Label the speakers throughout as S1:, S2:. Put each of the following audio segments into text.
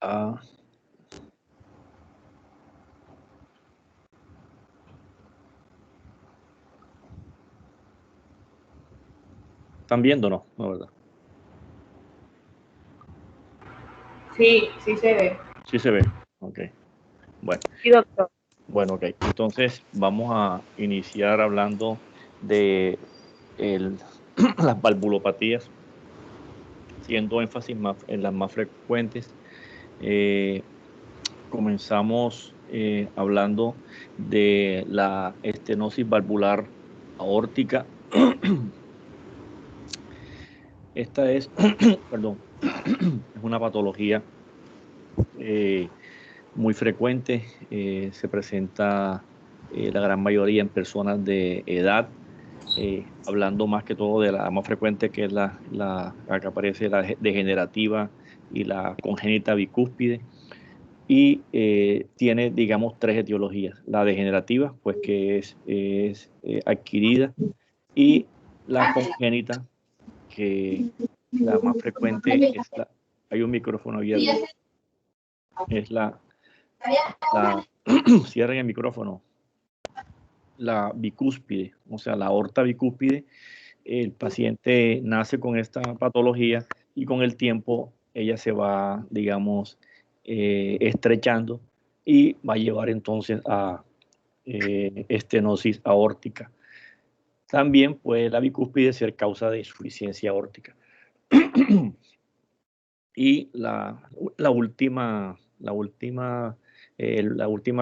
S1: Ah, ¿están viendo o no? No, ¿verdad?
S2: Sí, sí se ve.
S1: Sí se ve. Ok. Bueno.
S2: Sí, doctor.
S1: Bueno, ok. Entonces vamos a iniciar hablando de las valvulopatías, haciendo énfasis en las más frecuentes. Comenzamos hablando de la estenosis valvular aórtica. Esta es, perdón, es una patología muy frecuente. Se presenta la gran mayoría en personas de edad. Hablando más que todo de la más frecuente, que es la que aparece, la degenerativa y la congénita bicúspide. Y tiene, digamos, tres etiologías. La degenerativa, pues que es adquirida, y la congénita, que la más frecuente es la... Hay un micrófono abierto. Es la cierren el micrófono. La bicúspide, o sea, la aorta bicúspide. El paciente nace con esta patología y con el tiempo ella se va, digamos, estrechando y va a llevar entonces a estenosis aórtica. También puede la bicúspide ser causa de insuficiencia aórtica. Y la última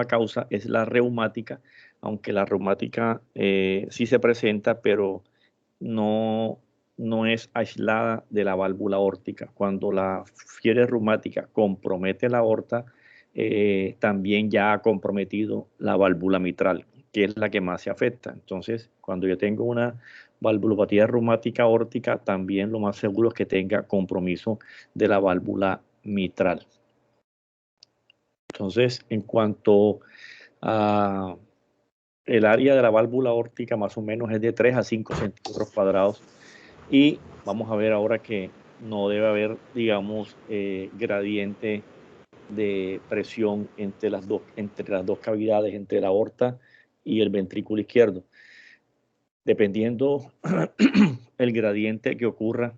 S1: causa es la reumática, aunque la reumática sí se presenta, pero no, no es aislada de la válvula aórtica. Cuando la fiebre reumática compromete la aorta, también ya ha comprometido la válvula mitral, que es la que más se afecta. Entonces, cuando yo tengo una valvulopatía reumática aórtica, también lo más seguro es que tenga compromiso de la válvula mitral. Entonces, en cuanto a el área de la válvula aórtica, más o menos es de 3 a 5 centímetros cuadrados. Y vamos a ver ahora que no debe haber, digamos, gradiente de presión entre las dos cavidades, entre la aorta y el ventrículo izquierdo. Dependiendo el gradiente que ocurra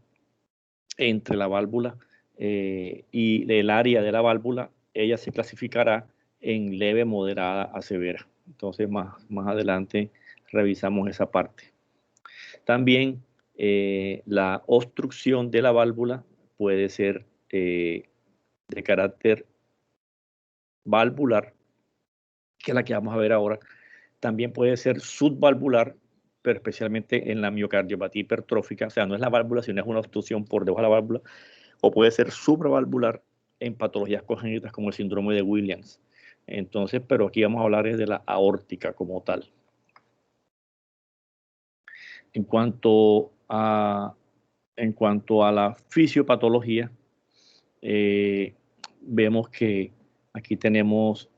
S1: entre la válvula y el área de la válvula, ella se clasificará en leve, moderada a severa. Entonces, más adelante revisamos esa parte. También la obstrucción de la válvula puede ser de carácter valvular, que es la que vamos a ver ahora. También puede ser subvalvular, pero especialmente en la miocardiopatía hipertrófica, o sea, no es la válvula, sino es una obstrucción por debajo de la válvula, o puede ser supravalvular en patologías congénitas como el síndrome de Williams. Entonces, pero aquí vamos a hablar de la aórtica como tal. En cuanto a la fisiopatología, vemos que aquí tenemos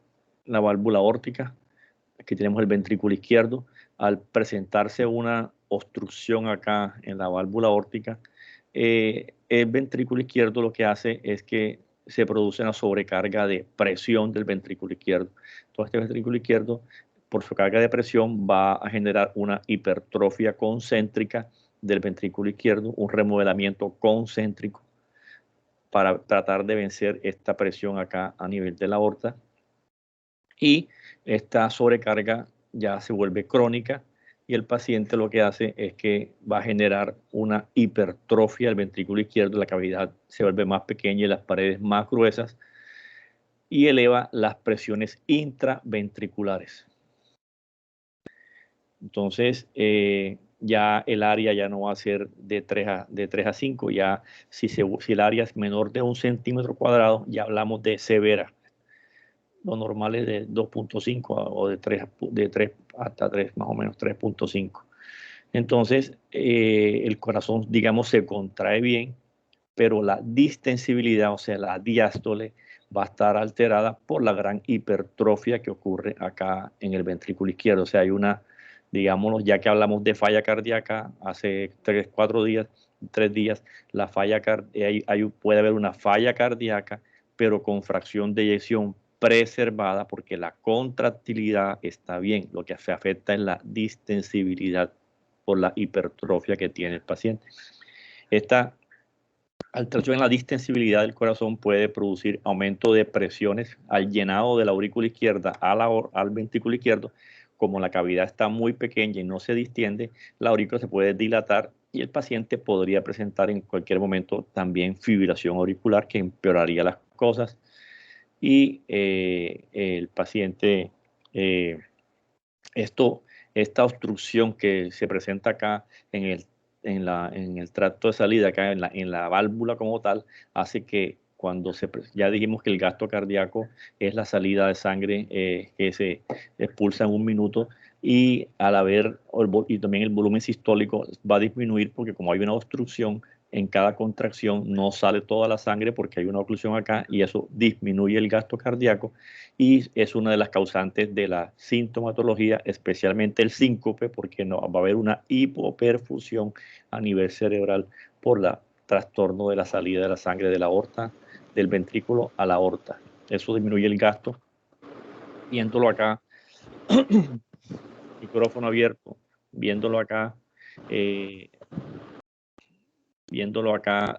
S1: la válvula aórtica, aquí tenemos el ventrículo izquierdo. Al presentarse una obstrucción acá en la válvula aórtica, el ventrículo izquierdo lo que hace es que se produce una sobrecarga de presión del ventrículo izquierdo. Todo este ventrículo izquierdo, por su carga de presión, va a generar una hipertrofia concéntrica del ventrículo izquierdo, un remodelamiento concéntrico para tratar de vencer esta presión acá a nivel de la aorta. Y esta sobrecarga ya se vuelve crónica y el paciente lo que hace es que va a generar una hipertrofia del ventrículo izquierdo, la cavidad se vuelve más pequeña y las paredes más gruesas y eleva las presiones intraventriculares. Entonces, ya el área ya no va a ser de 3 a 5, ya si el área es menor de 1 centímetro cuadrado, ya hablamos de severa. Lo normal es de 2.5 o de 3 hasta 3, más o menos 3.5. Entonces, el corazón, digamos, se contrae bien, pero la distensibilidad, o sea, la diástole, va a estar alterada por la gran hipertrofia que ocurre acá en el ventrículo izquierdo. O sea, hay una, digámoslo, ya que hablamos de falla cardíaca hace 3 días, la falla puede haber una falla cardíaca pero con fracción de eyección preservada porque la contractilidad está bien. Lo que se afecta es la distensibilidad por la hipertrofia que tiene el paciente. Esta alteración en la distensibilidad del corazón puede producir aumento de presiones al llenado de la aurícula izquierda al ventrículo izquierdo. Como la cavidad está muy pequeña y no se distiende, la aurícula se puede dilatar y el paciente podría presentar en cualquier momento también fibrilación auricular que empeoraría las cosas y el paciente, esta obstrucción que se presenta acá en el tracto de salida, acá en la válvula como tal, hace que cuando ya dijimos que el gasto cardíaco es la salida de sangre que se expulsa en un minuto, y al haber, y también el volumen sistólico va a disminuir porque como hay una obstrucción, en cada contracción no sale toda la sangre porque hay una oclusión acá y eso disminuye el gasto cardíaco y es una de las causantes de la sintomatología, especialmente el síncope, porque no, va a haber una hipoperfusión a nivel cerebral por el trastorno de la salida de la sangre de la aorta, del ventrículo a la aorta. Eso disminuye el gasto. Viéndolo acá, micrófono abierto, viéndolo acá,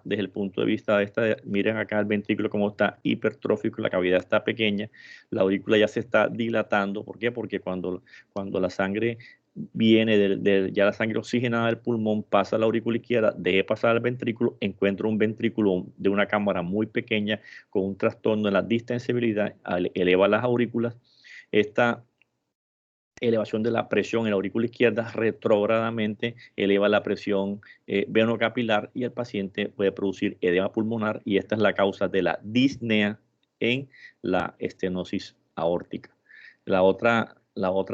S1: desde el punto de vista de miren acá el ventrículo como está hipertrófico, la cavidad está pequeña, la aurícula ya se está dilatando. ¿Por qué? Porque cuando la sangre viene ya la sangre oxigenada del pulmón pasa a la aurícula izquierda, deje pasar al ventrículo, encuentra un ventrículo de una cámara muy pequeña con un trastorno en la distensibilidad, eleva las aurículas. Esta elevación de la presión en la aurícula izquierda retrógradamente eleva la presión venocapilar y el paciente puede producir edema pulmonar y esta es la causa de la disnea en la estenosis aórtica. La otra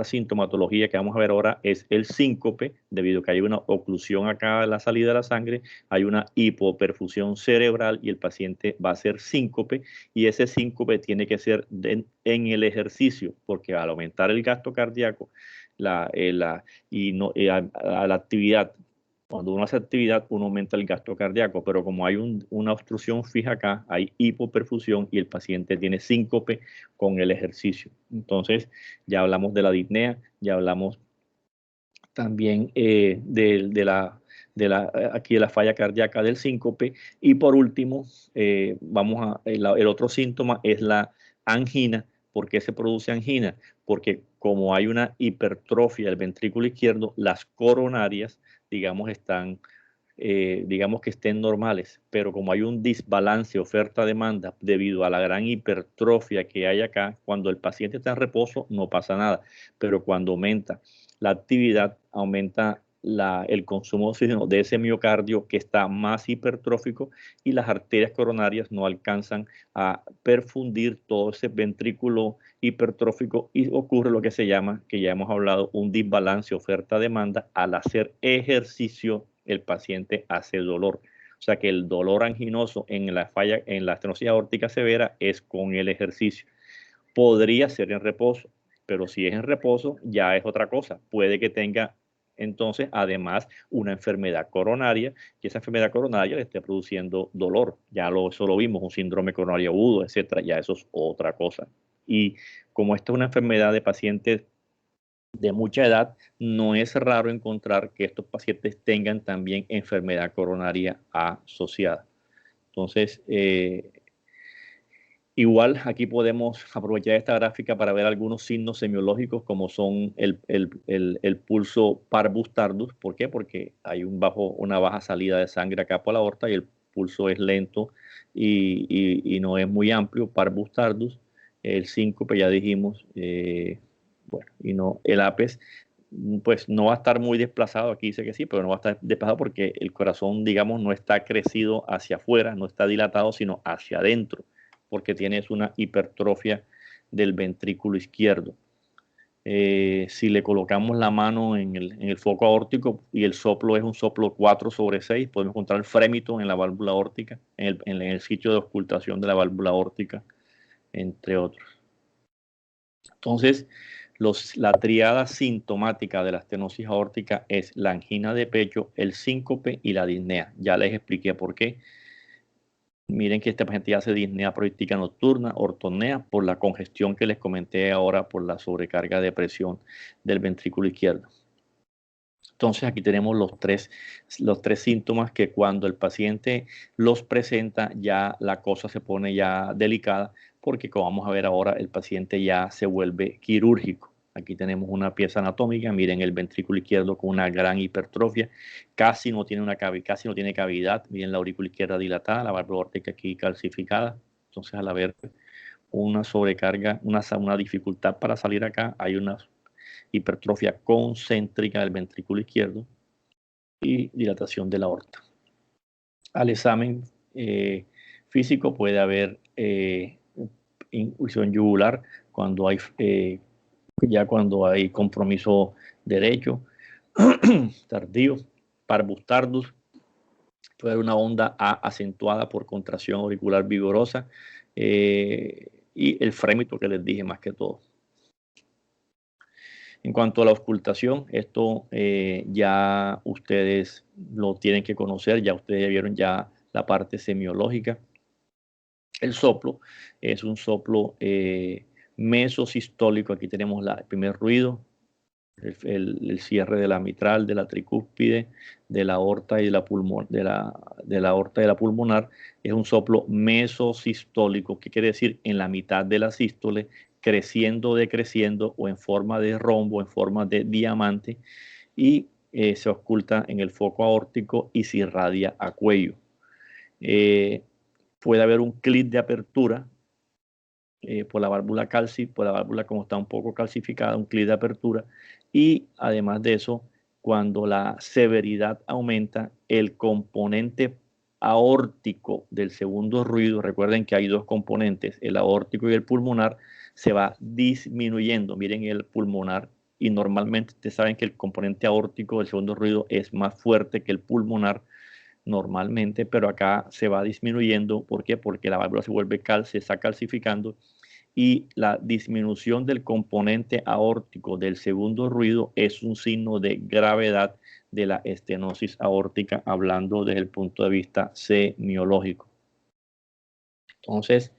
S1: sintomatología que vamos a ver ahora es el síncope, debido a que hay una oclusión acá en la salida de la sangre, hay una hipoperfusión cerebral y el paciente va a ser síncope, y ese síncope tiene que ser en el ejercicio, porque al aumentar el gasto cardíaco a la actividad, cuando uno hace actividad, uno aumenta el gasto cardíaco, pero como hay una obstrucción fija acá, hay hipoperfusión y el paciente tiene síncope con el ejercicio. Entonces, ya hablamos de la disnea, ya hablamos también aquí de la falla cardíaca del síncope, y por último, el otro síntoma es la angina. ¿Por qué se produce angina? Porque como hay una hipertrofia del ventrículo izquierdo, las coronarias, digamos que estén normales, pero como hay un desbalance oferta-demanda debido a la gran hipertrofia que hay acá, cuando el paciente está en reposo no pasa nada, pero cuando aumenta la actividad, aumenta el consumo de oxígeno de ese miocardio que está más hipertrófico y las arterias coronarias no alcanzan a perfundir todo ese ventrículo hipertrófico y ocurre lo que se llama, que ya hemos hablado, un desbalance oferta-demanda. Al hacer ejercicio el paciente hace dolor. O sea que el dolor anginoso en la estenosis aórtica severa es con el ejercicio. Podría ser en reposo, pero si es en reposo ya es otra cosa. Puede que tenga entonces además una enfermedad coronaria, y esa enfermedad coronaria le esté produciendo dolor. Eso lo vimos, un síndrome coronario agudo, etcétera. Ya eso es otra cosa. Y como esta es una enfermedad de pacientes de mucha edad, no es raro encontrar que estos pacientes tengan también enfermedad coronaria asociada. Entonces, igual aquí podemos aprovechar esta gráfica para ver algunos signos semiológicos como son el pulso parvus tardus. ¿Por qué? Porque hay una baja salida de sangre acá por la aorta y el pulso es lento y no es muy amplio, parvus tardus. El síncope ya dijimos, bueno, y no, el APES pues no va a estar muy desplazado, aquí dice que sí, pero no va a estar desplazado porque el corazón, digamos, no está crecido hacia afuera, no está dilatado, sino hacia adentro, porque tienes una hipertrofia del ventrículo izquierdo. Si le colocamos la mano en el foco aórtico y el soplo es un soplo 4/6, podemos encontrar el frémito en la válvula aórtica, en el sitio de ocultación de la válvula aórtica, entre otros. Entonces, la triada sintomática de la estenosis aórtica es la angina de pecho, el síncope y la disnea. Ya les expliqué por qué. Miren que esta paciente ya hace disnea proística nocturna, ortonea, por la congestión que les comenté ahora, por la sobrecarga de presión del ventrículo izquierdo. Entonces aquí tenemos los tres síntomas que cuando el paciente los presenta ya la cosa se pone ya delicada, porque como vamos a ver ahora el paciente ya se vuelve quirúrgico. Aquí tenemos una pieza anatómica, miren el ventrículo izquierdo con una gran hipertrofia, casi no tiene cavidad, miren la aurícula izquierda dilatada, la válvula aórtica aquí calcificada. Entonces al haber una sobrecarga, una dificultad para salir acá, hay una hipertrofia concéntrica del ventrículo izquierdo y dilatación de la aorta. Al examen físico puede haber inclusión yugular cuando hay cuando hay compromiso derecho tardío, parvus tardus, puede haber una onda A acentuada por contracción auricular vigorosa y el frémito que les dije más que todo. En cuanto a la auscultación, esto ya ustedes lo tienen que conocer, ya ustedes ya vieron ya la parte semiológica. El soplo es un soplo mesosistólico. Aquí tenemos el primer ruido, el cierre de la mitral, de la tricúspide, de la aorta y de la aorta y la pulmonar. Es un soplo mesosistólico, que quiere decir en la mitad de la sístole, creciendo, decreciendo, o en forma de rombo, en forma de diamante, y se oculta en el foco aórtico y se irradia a cuello. Puede haber un clip de apertura por la válvula por la válvula como está un poco calcificada, un clip de apertura, y además de eso, cuando la severidad aumenta, el componente aórtico del segundo ruido, recuerden que hay dos componentes, el aórtico y el pulmonar, se va disminuyendo. Miren el pulmonar, y normalmente ustedes saben que el componente aórtico del segundo ruido es más fuerte que el pulmonar normalmente, pero acá se va disminuyendo. ¿Por qué? Porque la válvula se está calcificando, y la disminución del componente aórtico del segundo ruido es un signo de gravedad de la estenosis aórtica, hablando desde el punto de vista semiológico. Entonces,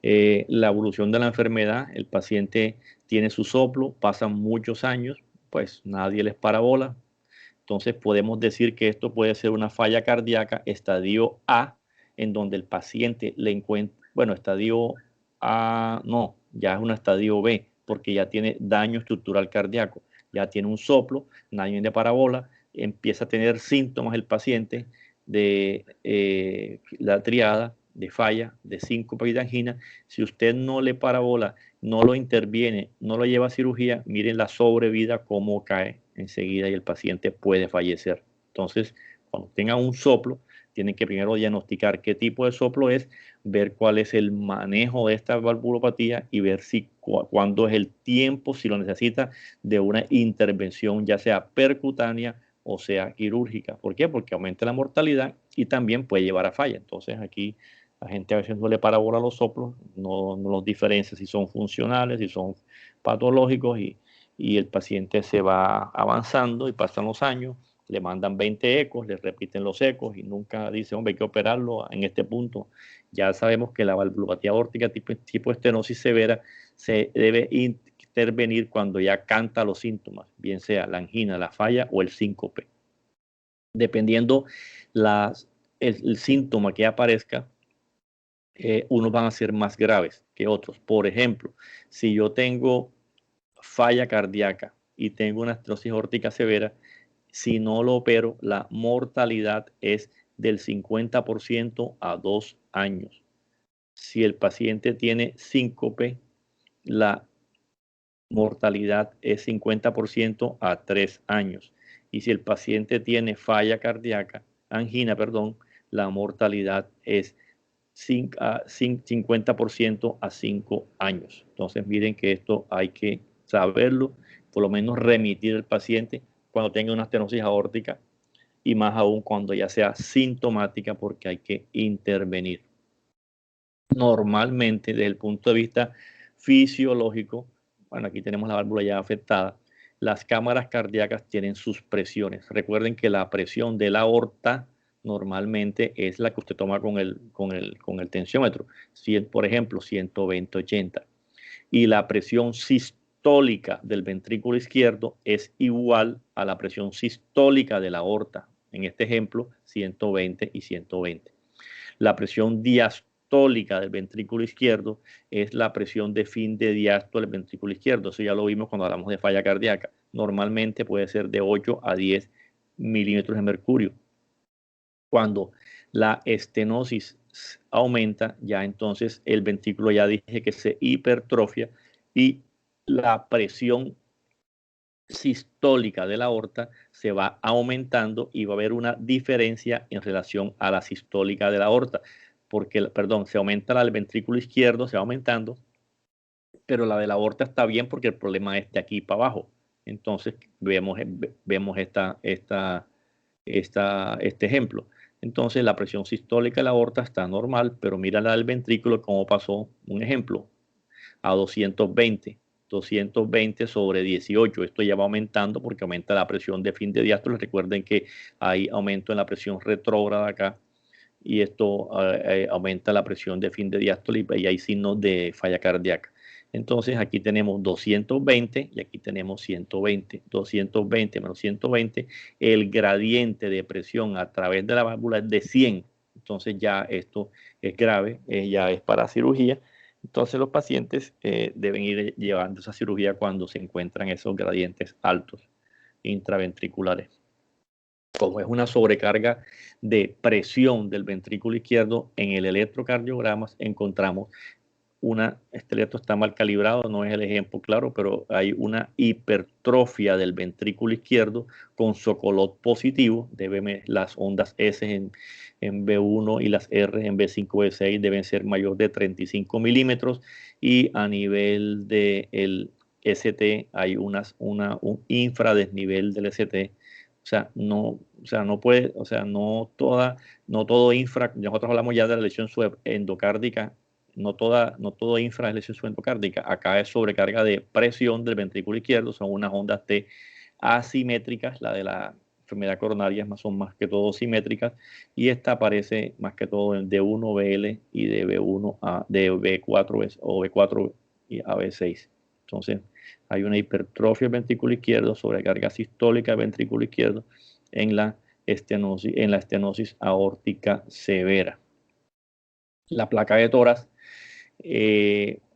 S1: la evolución de la enfermedad, el paciente tiene su soplo, pasan muchos años, pues nadie les para bola. Entonces podemos decir que esto puede ser una falla cardíaca estadio A, en donde el paciente le encuentra, bueno, estadio A no, ya es un estadio B, porque ya tiene daño estructural cardíaco, ya tiene un soplo, nadie de parabola, empieza a tener síntomas el paciente de la triada, de falla, de síncope y de angina. Si usted no le parabola, no lo interviene, no lo lleva a cirugía, miren la sobrevida cómo cae enseguida y el paciente puede fallecer. Entonces, cuando tengan un soplo, tienen que primero diagnosticar qué tipo de soplo es, ver cuál es el manejo de esta valvulopatía y ver si cuándo es el tiempo, si lo necesita, de una intervención ya sea percutánea o sea quirúrgica. ¿Por qué? Porque aumenta la mortalidad y también puede llevar a falla. Entonces aquí la gente a veces no le para bola a los soplos, no los diferencia si son funcionales, si son patológicos, y el paciente se va avanzando y pasan los años, le mandan 20 ecos, le repiten los ecos y nunca dicen, hombre, hay que operarlo en este punto. Ya sabemos que la valvulopatía aórtica tipo estenosis severa se debe intervenir cuando ya canta los síntomas, bien sea la angina, la falla o el síncope. Dependiendo el síntoma que aparezca, unos van a ser más graves que otros. Por ejemplo, si yo tengo falla cardíaca y tengo una estenosis aórtica severa, si no lo opero, la mortalidad es del 50% a 2 años. Si el paciente tiene síncope, la mortalidad es 50% a 3 años. Y si el paciente tiene falla cardíaca, angina, perdón, la mortalidad es 50% a 5 años. Entonces miren que esto hay que saberlo, por lo menos remitir al paciente cuando tenga una estenosis aórtica, y más aún cuando ya sea sintomática, porque hay que intervenir. Normalmente, desde el punto de vista fisiológico, bueno, aquí tenemos la válvula ya afectada, las cámaras cardíacas tienen sus presiones. Recuerden que la presión de la aorta normalmente es la que usted toma con el tensiómetro. Si, por ejemplo, 120/80. Y la presión sistólica del ventrículo izquierdo es igual a la presión sistólica de la aorta. En este ejemplo, 120 y 120. La presión diastólica del ventrículo izquierdo es la presión de fin de diástole del ventrículo izquierdo. Eso ya lo vimos cuando hablamos de falla cardíaca. Normalmente puede ser de 8 a 10 milímetros de mercurio. Cuando la estenosis aumenta, ya entonces el ventrículo, ya dije que se hipertrofia y la presión sistólica de la aorta se va aumentando y va a haber una diferencia en relación a la sistólica de la aorta, porque, perdón, se aumenta la del ventrículo izquierdo, se va aumentando, pero la de la aorta está bien porque el problema es de aquí para abajo. Entonces vemos este ejemplo. Entonces la presión sistólica de la aorta está normal, pero mira la del ventrículo cómo pasó, un ejemplo, a 220 sobre 18. Esto ya va aumentando porque aumenta la presión de fin de diástole. Recuerden que hay aumento en la presión retrógrada acá y esto aumenta la presión de fin de diástole y hay signos de falla cardíaca. Entonces aquí tenemos 220 y aquí tenemos 120. 220 menos 120, el gradiente de presión a través de la válvula es de 100. Entonces ya esto es grave, ya es para cirugía. Entonces los pacientes deben ir llevando esa cirugía cuando se encuentran esos gradientes altos intraventriculares. Como es una sobrecarga de presión del ventrículo izquierdo, en el electrocardiograma encontramos este electro está mal calibrado, no es el ejemplo claro, pero hay una hipertrofia del ventrículo izquierdo con Sokolov positivo. Las ondas S en B1 y las R en B5, B6 deben ser mayor de 35 milímetros y a nivel del ST hay un infradesnivel del ST. No puede, no todo infra, nosotros hablamos ya de la lesión endocárdica, no todo infra es lesión endocárdica, acá es sobrecarga de presión del ventrículo izquierdo, son unas ondas T asimétricas, la de la enfermedad coronaria son más que todo simétricas, y esta aparece más que todo en D1BL y de B4 o B4 a B6. Entonces, hay una hipertrofia del ventrículo izquierdo, sobrecarga sistólica del ventrículo izquierdo en la estenosis aórtica severa. La placa de tórax,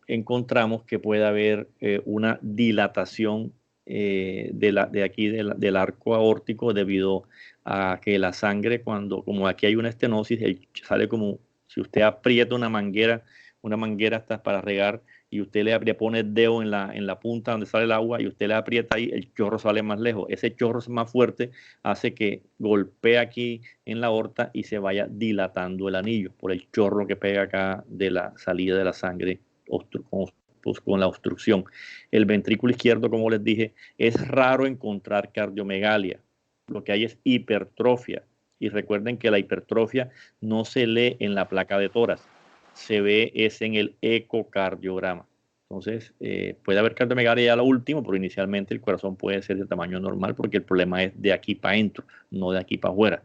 S1: encontramos que puede haber una dilatación del arco aórtico debido a que la sangre, como aquí hay una estenosis, sale como si usted aprieta una manguera está para regar y usted le pone el dedo en la punta donde sale el agua y usted le aprieta ahí, el chorro sale más lejos. Ese chorro es más fuerte, hace que golpee aquí en la aorta y se vaya dilatando el anillo por el chorro que pega acá de la salida de la sangre con la obstrucción. El ventrículo izquierdo, como les dije, es raro encontrar cardiomegalia. Lo que hay es hipertrofia. Y recuerden que la hipertrofia no se lee en la placa de tórax, se ve es en el ecocardiograma. Entonces, puede haber cardiomegalia ya a lo último, pero inicialmente el corazón puede ser de tamaño normal porque el problema es de aquí para adentro, no de aquí para afuera.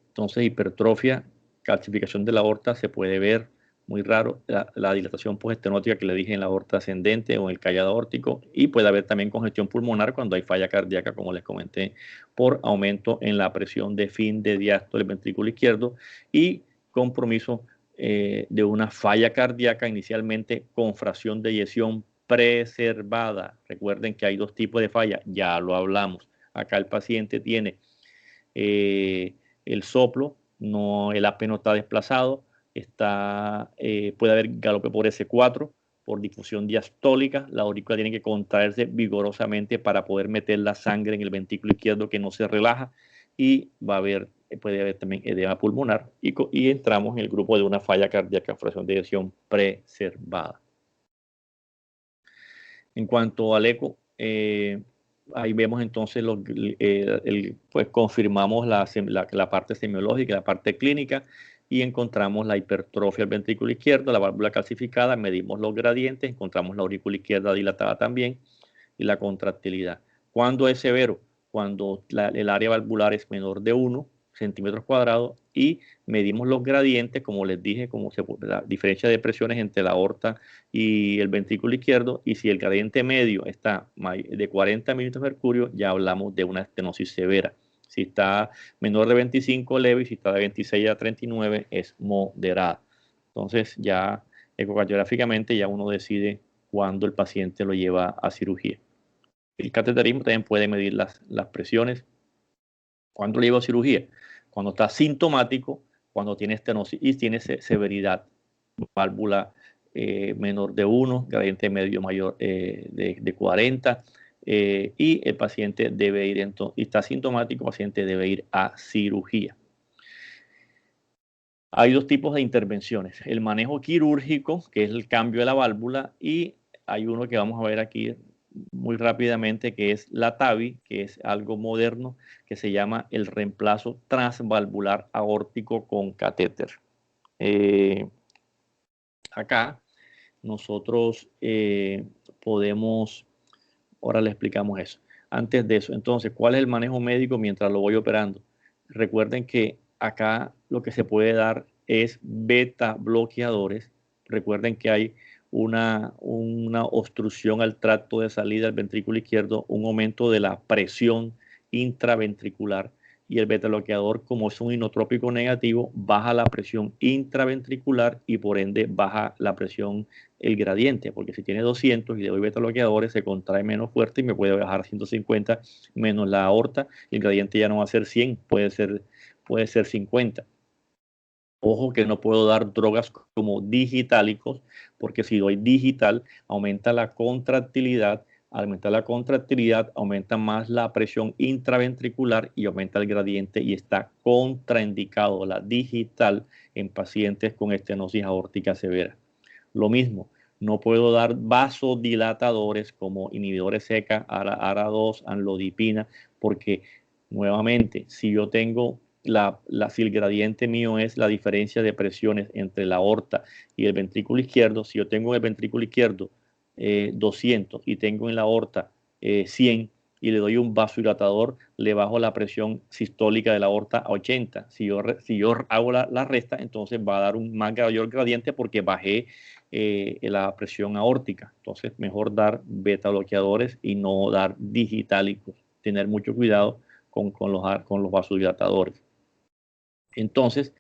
S1: Entonces, hipertrofia, calcificación de la aorta se puede ver muy raro, la dilatación postestenótica que le dije en la aorta ascendente o en el callado aórtico, y puede haber también congestión pulmonar cuando hay falla cardíaca, como les comenté, por aumento en la presión de fin de diástole del ventrículo izquierdo y compromiso de una falla cardíaca inicialmente con fracción de eyección preservada. Recuerden que hay dos tipos de falla, ya lo hablamos. Acá el paciente tiene el soplo, el AP no está desplazado, puede haber galope por S4, por difusión diastólica, la aurícula tiene que contraerse vigorosamente para poder meter la sangre en el ventrículo izquierdo que no se relaja y puede haber también edema pulmonar y entramos en el grupo de una falla cardíaca, fracción de eyección preservada. En cuanto al eco, ahí vemos entonces, pues confirmamos la parte semiológica, la parte clínica, y encontramos la hipertrofia del ventrículo izquierdo, la válvula calcificada, medimos los gradientes, encontramos la aurícula izquierda dilatada también, y la contractilidad. ¿Cuándo es severo? cuando el área valvular es menor de 1 centímetros cuadrados, y medimos los gradientes, como les dije, la diferencia de presiones entre la aorta y el ventrículo izquierdo, y si el gradiente medio está de 40 milímetros de mercurio, ya hablamos de una estenosis severa. Si está menor de 25, leve, y si está de 26 a 39, es moderada. Entonces, ya ecocardiográficamente ya uno decide cuándo el paciente lo lleva a cirugía. El cateterismo también puede medir las presiones. ¿Cuándo lo lleva a cirugía? Cuando está sintomático, cuando tiene estenosis y tiene severidad, válvula menor de 1, gradiente medio mayor de 40, y el paciente debe ir, entonces, y está asintomático, el paciente debe ir a cirugía. Hay dos tipos de intervenciones: el manejo quirúrgico, que es el cambio de la válvula, y hay uno que vamos a ver aquí muy rápidamente, que es la TAVI, que es algo moderno, que se llama el reemplazo transvalvular aórtico con catéter. Acá nosotros podemos, ahora le explicamos eso. Antes de eso, entonces, ¿cuál es el manejo médico mientras lo voy operando? Recuerden que acá lo que se puede dar es beta bloqueadores. Recuerden que hay una obstrucción al tracto de salida del ventrículo izquierdo, un aumento de la presión intraventricular, y el beta bloqueador, como es un inotrópico negativo, baja la presión intraventricular y por ende baja la presión, el gradiente, porque si tiene 200 y le doy beta bloqueadores, se contrae menos fuerte y me puede bajar a 150 menos la aorta, y el gradiente ya no va a ser 100, puede ser 50. Ojo que no puedo dar drogas como digitálicos, porque si doy digital, aumenta la contractilidad. Al aumentar la contractilidad, aumenta más la presión intraventricular y aumenta el gradiente, y está contraindicado la digital en pacientes con estenosis aórtica severa. Lo mismo, no puedo dar vasodilatadores como inhibidores SECA, ARA2, amlodipina, porque nuevamente, si yo tengo si el gradiente mío es la diferencia de presiones entre la aorta y el ventrículo izquierdo, si yo tengo en el ventrículo izquierdo 200 y tengo en la aorta 100, y le doy un vasodilatador, le bajo la presión sistólica de la aorta a 80. Si yo hago la resta, entonces va a dar un mayor gradiente porque bajé la presión aórtica. Entonces, mejor dar beta bloqueadores y no dar digitálicos. Tener mucho cuidado con los vasodilatadores. Entonces,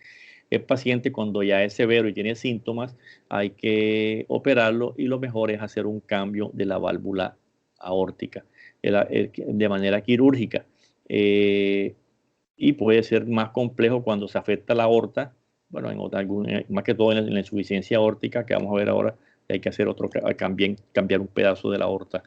S1: el paciente, cuando ya es severo y tiene síntomas, hay que operarlo, y lo mejor es hacer un cambio de la válvula aórtica de manera quirúrgica. Y puede ser más complejo cuando se afecta la aorta. Bueno, más que todo en la insuficiencia aórtica, que vamos a ver ahora, hay que hacer cambiar un pedazo de la aorta.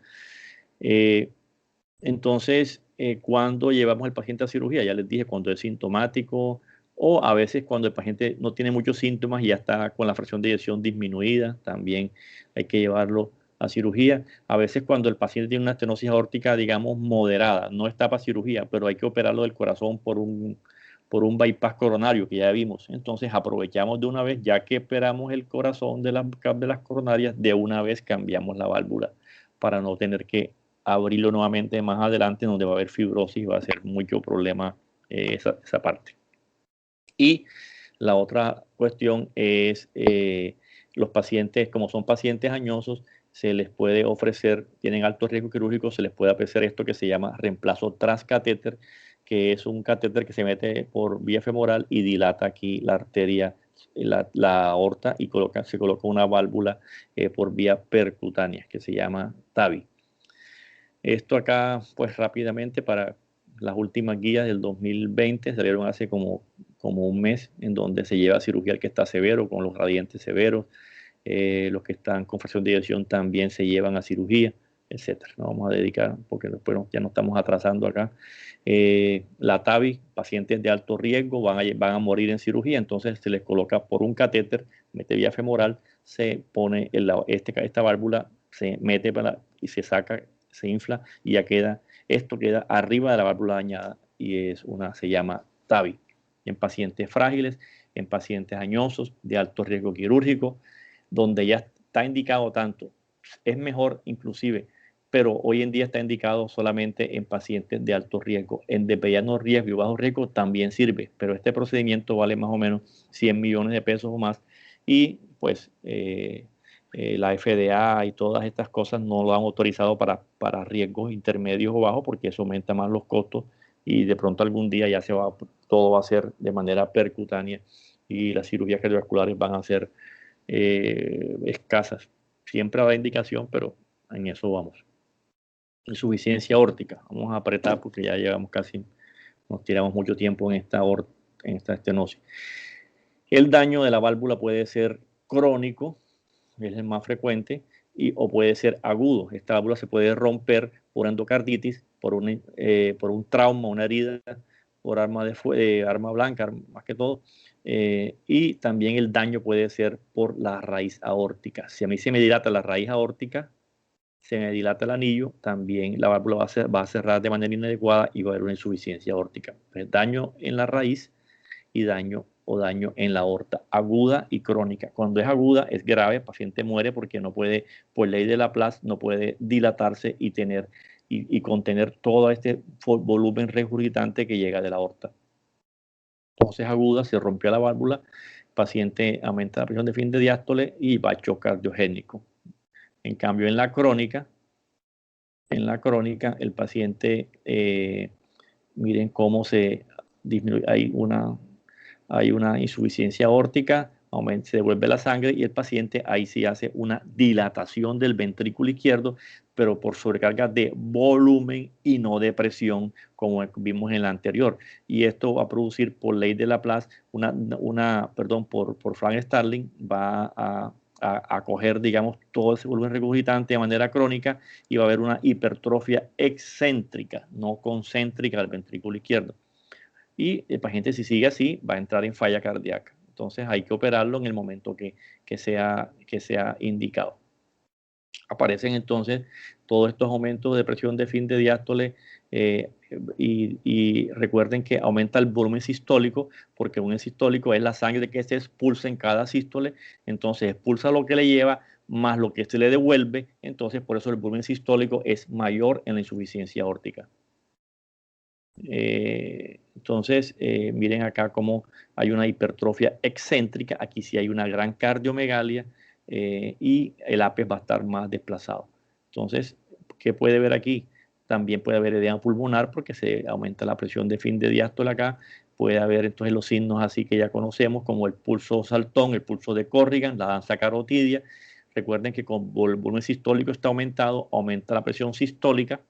S1: Entonces, cuando llevamos al paciente a cirugía, ya les dije, cuando es sintomático, o a veces cuando el paciente no tiene muchos síntomas y ya está con la fracción de eyección disminuida, también hay que llevarlo a cirugía. A veces cuando el paciente tiene una estenosis aórtica, digamos, moderada, no está para cirugía, pero hay que operarlo del corazón por un bypass coronario que ya vimos. Entonces aprovechamos de una vez, ya que operamos el corazón de las coronarias, de una vez cambiamos la válvula para no tener que abrirlo nuevamente más adelante, donde va a haber fibrosis y va a ser mucho problema esa parte. Y la otra cuestión es los pacientes, como son pacientes añosos, se les puede ofrecer, tienen alto riesgo quirúrgico, se les puede ofrecer esto que se llama reemplazo transcatéter, que es un catéter que se mete por vía femoral y dilata aquí la arteria, la aorta, y se coloca una válvula por vía percutánea que se llama TAVI. Esto acá, pues rápidamente, para las últimas guías del 2020, salieron hace como un mes, en donde se lleva a cirugía el que está severo, con los gradientes severos. Los que están con fracción de eyección también se llevan a cirugía, etcétera. Nos vamos a dedicar, porque después ya nos estamos atrasando acá. La TAVI, pacientes de alto riesgo van a morir en cirugía, entonces se les coloca por un catéter, mete vía femoral, se pone esta válvula, se mete y se saca, se infla, y ya esto queda arriba de la válvula dañada, y se llama TAVI. En pacientes frágiles, en pacientes añosos de alto riesgo quirúrgico, donde ya está indicado tanto, es mejor inclusive pero hoy en día está indicado solamente en pacientes de alto riesgo. En de mediano riesgo y bajo riesgo también sirve, pero este procedimiento vale más o menos 100 millones de pesos o más y pues la FDA y todas estas cosas no lo han autorizado para riesgos intermedios o bajos porque eso aumenta más los costos y de pronto algún día ya todo va a ser de manera percutánea y las cirugías cardiovasculares van a ser escasas. Siempre habrá indicación, pero en eso vamos. Insuficiencia aórtica. Vamos a apretar porque ya llevamos casi, nos tiramos mucho tiempo en esta estenosis. El daño de la válvula puede ser crónico, es el más frecuente, o puede ser agudo. Esta válvula se puede romper por endocarditis, por un trauma, una herida, por arma blanca, más que todo. Y también el daño puede ser por la raíz aórtica. Si a mí se me dilata la raíz aórtica, se me dilata el anillo, también la válvula va a cerrar de manera inadecuada y va a haber una insuficiencia aórtica. Entonces, daño en la raíz y daño en la aorta, aguda y crónica. Cuando es aguda es grave, el paciente muere porque no puede, por ley de Laplace, no puede dilatarse y contener todo este volumen regurgitante que llega de la aorta. Entonces aguda, se rompió la válvula, el paciente aumenta la presión de fin de diástole y bacho cardiogénico. En cambio, en la crónica, el paciente, miren cómo se disminuye, hay una insuficiencia aórtica, se devuelve la sangre y el paciente ahí sí hace una dilatación del ventrículo izquierdo, pero por sobrecarga de volumen y no de presión, como vimos en la anterior. Y esto va a producir, por ley de Laplace, por Frank Starling, va a coger, digamos, todo ese volumen regurgitante de manera crónica y va a haber una hipertrofia excéntrica, no concéntrica del ventrículo izquierdo. Y el paciente, si sigue así, va a entrar en falla cardíaca. Entonces hay que operarlo en el momento que sea indicado. Aparecen entonces todos estos aumentos de presión de fin de diástole y recuerden que aumenta el volumen sistólico porque un sistólico es la sangre que se expulsa en cada sístole, entonces expulsa lo que le lleva más lo que se le devuelve, entonces por eso el volumen sistólico es mayor en la insuficiencia aórtica. Entonces, miren acá cómo hay una hipertrofia excéntrica, aquí sí hay una gran cardiomegalia y el APES va a estar más desplazado. Entonces, ¿qué puede ver aquí? También puede haber edema pulmonar porque se aumenta la presión de fin de diástole acá. Puede haber entonces los signos así que ya conocemos como el pulso saltón, el pulso de Corrigan, la danza carotidia. Recuerden que como el volumen sistólico está aumentado, aumenta la presión sistólica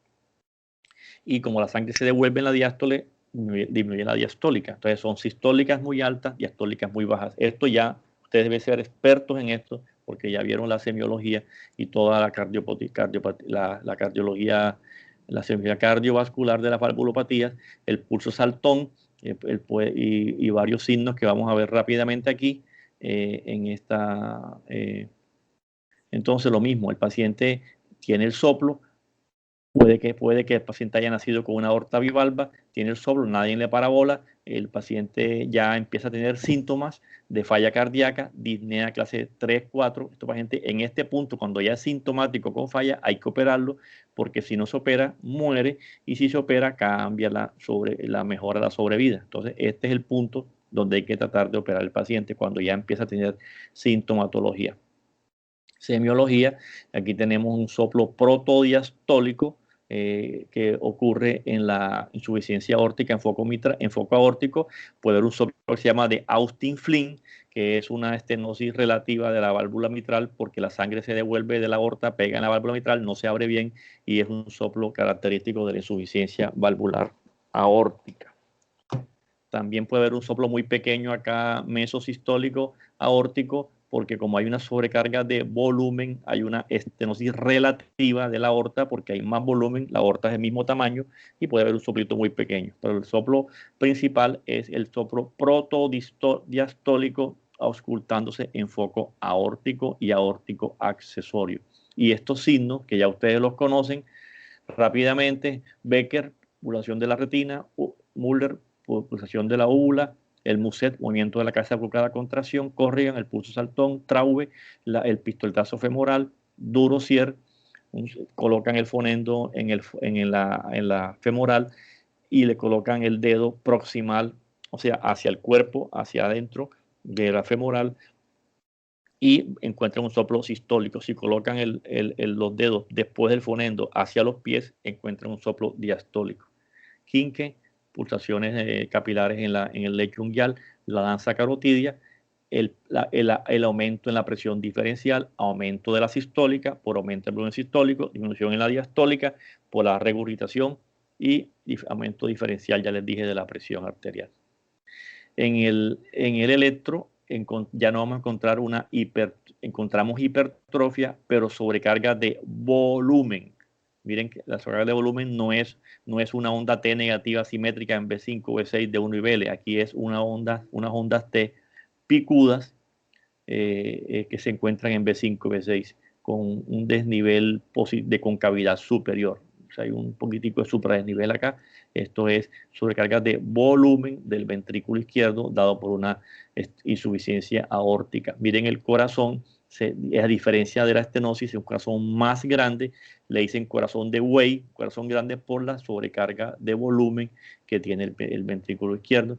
S1: y como la sangre se devuelve en la diástole, disminuye la diastólica. Entonces son sistólicas muy altas, diastólicas muy bajas. Esto ya, ustedes deben ser expertos en esto, porque ya vieron la semiología y toda la cardiología, la semiología cardiovascular de las valvulopatías, el pulso saltón y varios signos que vamos a ver rápidamente aquí en esta. Entonces lo mismo, el paciente tiene el soplo. Puede que el paciente haya nacido con una aorta bivalva, tiene el soplo, nadie le parabola, el paciente ya empieza a tener síntomas de falla cardíaca, disnea clase 3, 4. Este paciente en este punto, cuando ya es sintomático con falla, hay que operarlo porque si no se opera, muere y si se opera, cambia mejora la sobrevida. Entonces, este es el punto donde hay que tratar de operar al paciente cuando ya empieza a tener sintomatología. Semiología, aquí tenemos un soplo protodiastólico que ocurre en la insuficiencia aórtica en foco aórtico. Puede haber un soplo que se llama de Austin-Flynn, que es una estenosis relativa de la válvula mitral porque la sangre se devuelve de la aorta, pega en la válvula mitral, no se abre bien y es un soplo característico de la insuficiencia valvular aórtica. También puede haber un soplo muy pequeño acá, mesosistólico aórtico, porque como hay una sobrecarga de volumen, hay una estenosis relativa de la aorta, porque hay más volumen, la aorta es del mismo tamaño y puede haber un soplito muy pequeño. Pero el soplo principal es el soplo protodiastólico auscultándose en foco aórtico y aórtico accesorio. Y estos signos, que ya ustedes los conocen rápidamente, Becker, pulsación de la retina, Müller, pulsación de la úvula, el Muset, movimiento de la cabeza volcada, contracción, Corrigan, el pulso saltón, Traube, el pistoletazo femoral, Durosier, colocan el fonendo en la femoral y le colocan el dedo proximal, o sea, hacia el cuerpo, hacia adentro de la femoral, y encuentran un soplo sistólico. Si colocan los dedos después del fonendo hacia los pies, encuentran un soplo diastólico. Quinque, pulsaciones capilares en el lecho unguial, la danza carotidia, el aumento en la presión diferencial, aumento de la sistólica por aumento del volumen sistólico, disminución en la diastólica por la regurgitación y aumento diferencial, ya les dije, de la presión arterial. En el electro ya no vamos a encontrar encontramos hipertrofia, pero sobrecarga de volumen. Miren que la sobrecarga de volumen no es una onda T negativa simétrica en B5, B6 de 1 y BL. Aquí es unas ondas T picudas que se encuentran en B5, B6 con un desnivel de concavidad superior. O sea, hay un poquitico de supradesnivel acá. Esto es sobrecarga de volumen del ventrículo izquierdo dado por una insuficiencia aórtica. Miren el corazón, a diferencia de la estenosis, es un corazón más grande. Le dicen corazón de buey, corazón grande por la sobrecarga de volumen que tiene el ventrículo izquierdo.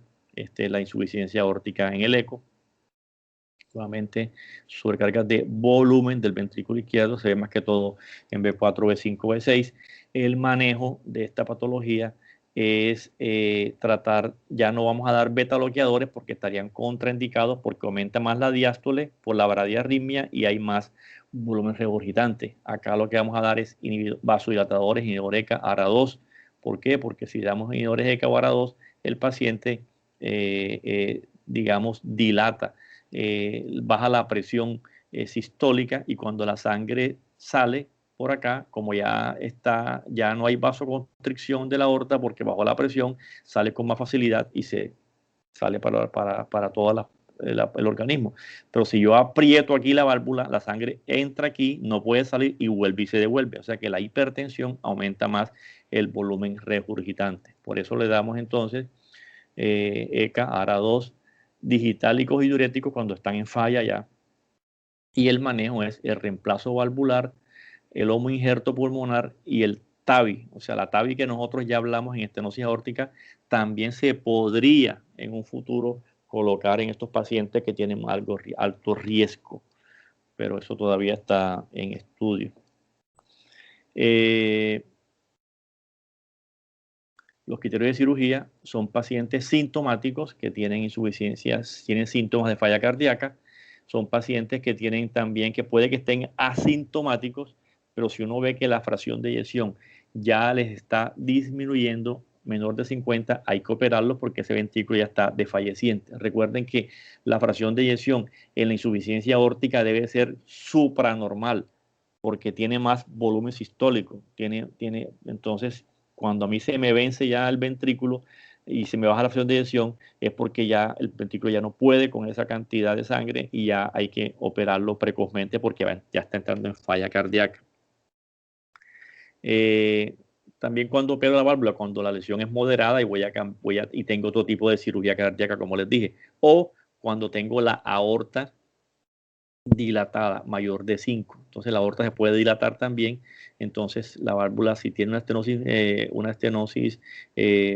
S1: La insuficiencia aórtica en el eco. Nuevamente, sobrecargas de volumen del ventrículo izquierdo se ve más que todo en B4, B5, B6. El manejo de esta patología es tratar, ya no vamos a dar beta bloqueadores porque estarían contraindicados porque aumenta más la diástole por la bradiarritmia y hay más volumen regurgitante. Acá lo que vamos a dar es vasodilatadores, inhibidores ECA, ARA2. ¿Por qué? Porque si damos inhibidores ECA o ARA2, el paciente, digamos, dilata. Baja la presión sistólica y cuando la sangre sale por acá, como ya no hay vasoconstricción de la aorta porque bajó la presión, sale con más facilidad y se sale para todo el organismo. Pero si yo aprieto aquí la válvula, la sangre entra aquí, no puede salir y vuelve y se devuelve. O sea que la hipertensión aumenta más el volumen regurgitante. Por eso le damos entonces ECA, ARA2, digitálicos y diuréticos cuando están en falla ya. Y el manejo es el reemplazo valvular, el homoinjerto pulmonar y el TAVI. O sea, la TAVI que nosotros ya hablamos en estenosis aórtica también se podría en un futuro colocar en estos pacientes que tienen alto riesgo, pero eso todavía está en estudio. Los criterios de cirugía son pacientes sintomáticos que tienen insuficiencias, tienen síntomas de falla cardíaca. Son pacientes que tienen también, que puede que estén asintomáticos, pero si uno ve que la fracción de eyección ya les está disminuyendo, menor de 50, hay que operarlos porque ese ventrículo ya está desfalleciente. Recuerden que la fracción de eyección en la insuficiencia aórtica debe ser supranormal porque tiene más volumen sistólico. Entonces, cuando a mí se me vence ya el ventrículo y se me baja la fracción de eyección, es porque ya el ventrículo ya no puede con esa cantidad de sangre y ya hay que operarlo precozmente porque ya está entrando en falla cardíaca. También cuando opero la válvula, cuando la lesión es moderada y tengo otro tipo de cirugía cardíaca, como les dije, o cuando tengo la aorta dilatada, mayor de 5. Entonces la aorta se puede dilatar también. Entonces la válvula, si tiene una estenosis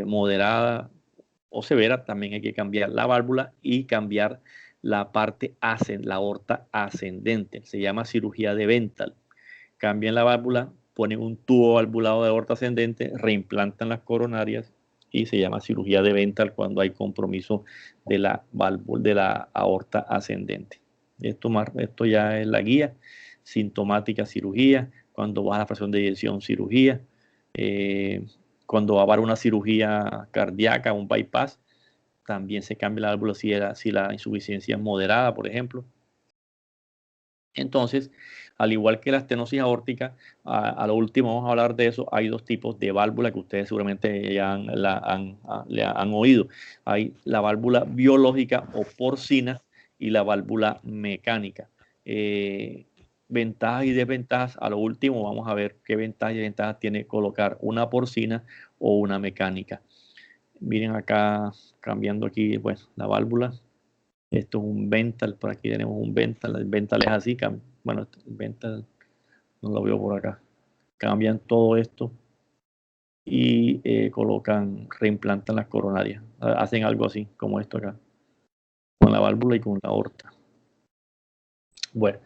S1: moderada o severa, también hay que cambiar la válvula y cambiar la parte la aorta ascendente. Se llama cirugía de Bentall. Cambian la válvula, ponen un tubo valvulado de aorta ascendente, reimplantan las coronarias y se llama cirugía de Bentall cuando hay compromiso de la válvula de la aorta ascendente. Esto ya es la guía. Sintomática, cirugía. Cuando baja la fracción de eyección, cirugía. Cuando va a haber una cirugía cardíaca, un bypass, también se cambia la válvula si la insuficiencia es moderada, por ejemplo. Entonces, al igual que la estenosis aórtica, a lo último vamos a hablar de eso, hay dos tipos de válvula que ustedes seguramente ya le han oído. Hay la válvula biológica o porcina y la válvula mecánica. Ventajas y desventajas, a lo último vamos a ver qué ventajas y desventajas tiene colocar una porcina o una mecánica. Miren acá, cambiando aquí, pues, la válvula. Esto es un Bentall, por aquí tenemos un Bentall, el Bentall es así, bueno, el Bentall no lo veo por acá. cambian todo esto y reimplantan las coronarias. Hacen algo así, como esto acá, con la válvula y con la aorta. Bueno,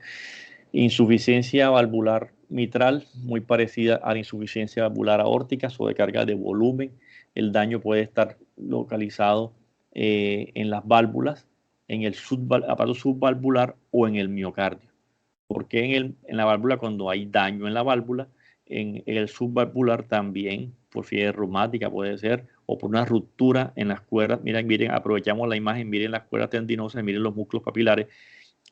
S1: insuficiencia valvular mitral, muy parecida a la insuficiencia valvular aórtica, sobrecarga de volumen. El daño puede estar localizado en las válvulas, en el aparato subvalvular o en el miocardio. Porque en la válvula, cuando hay daño en la válvula, en el subvalvular también, por fiebre reumática puede ser, o por una ruptura en las cuerdas. Miren, aprovechamos la imagen, miren las cuerdas tendinosas, miren los músculos papilares.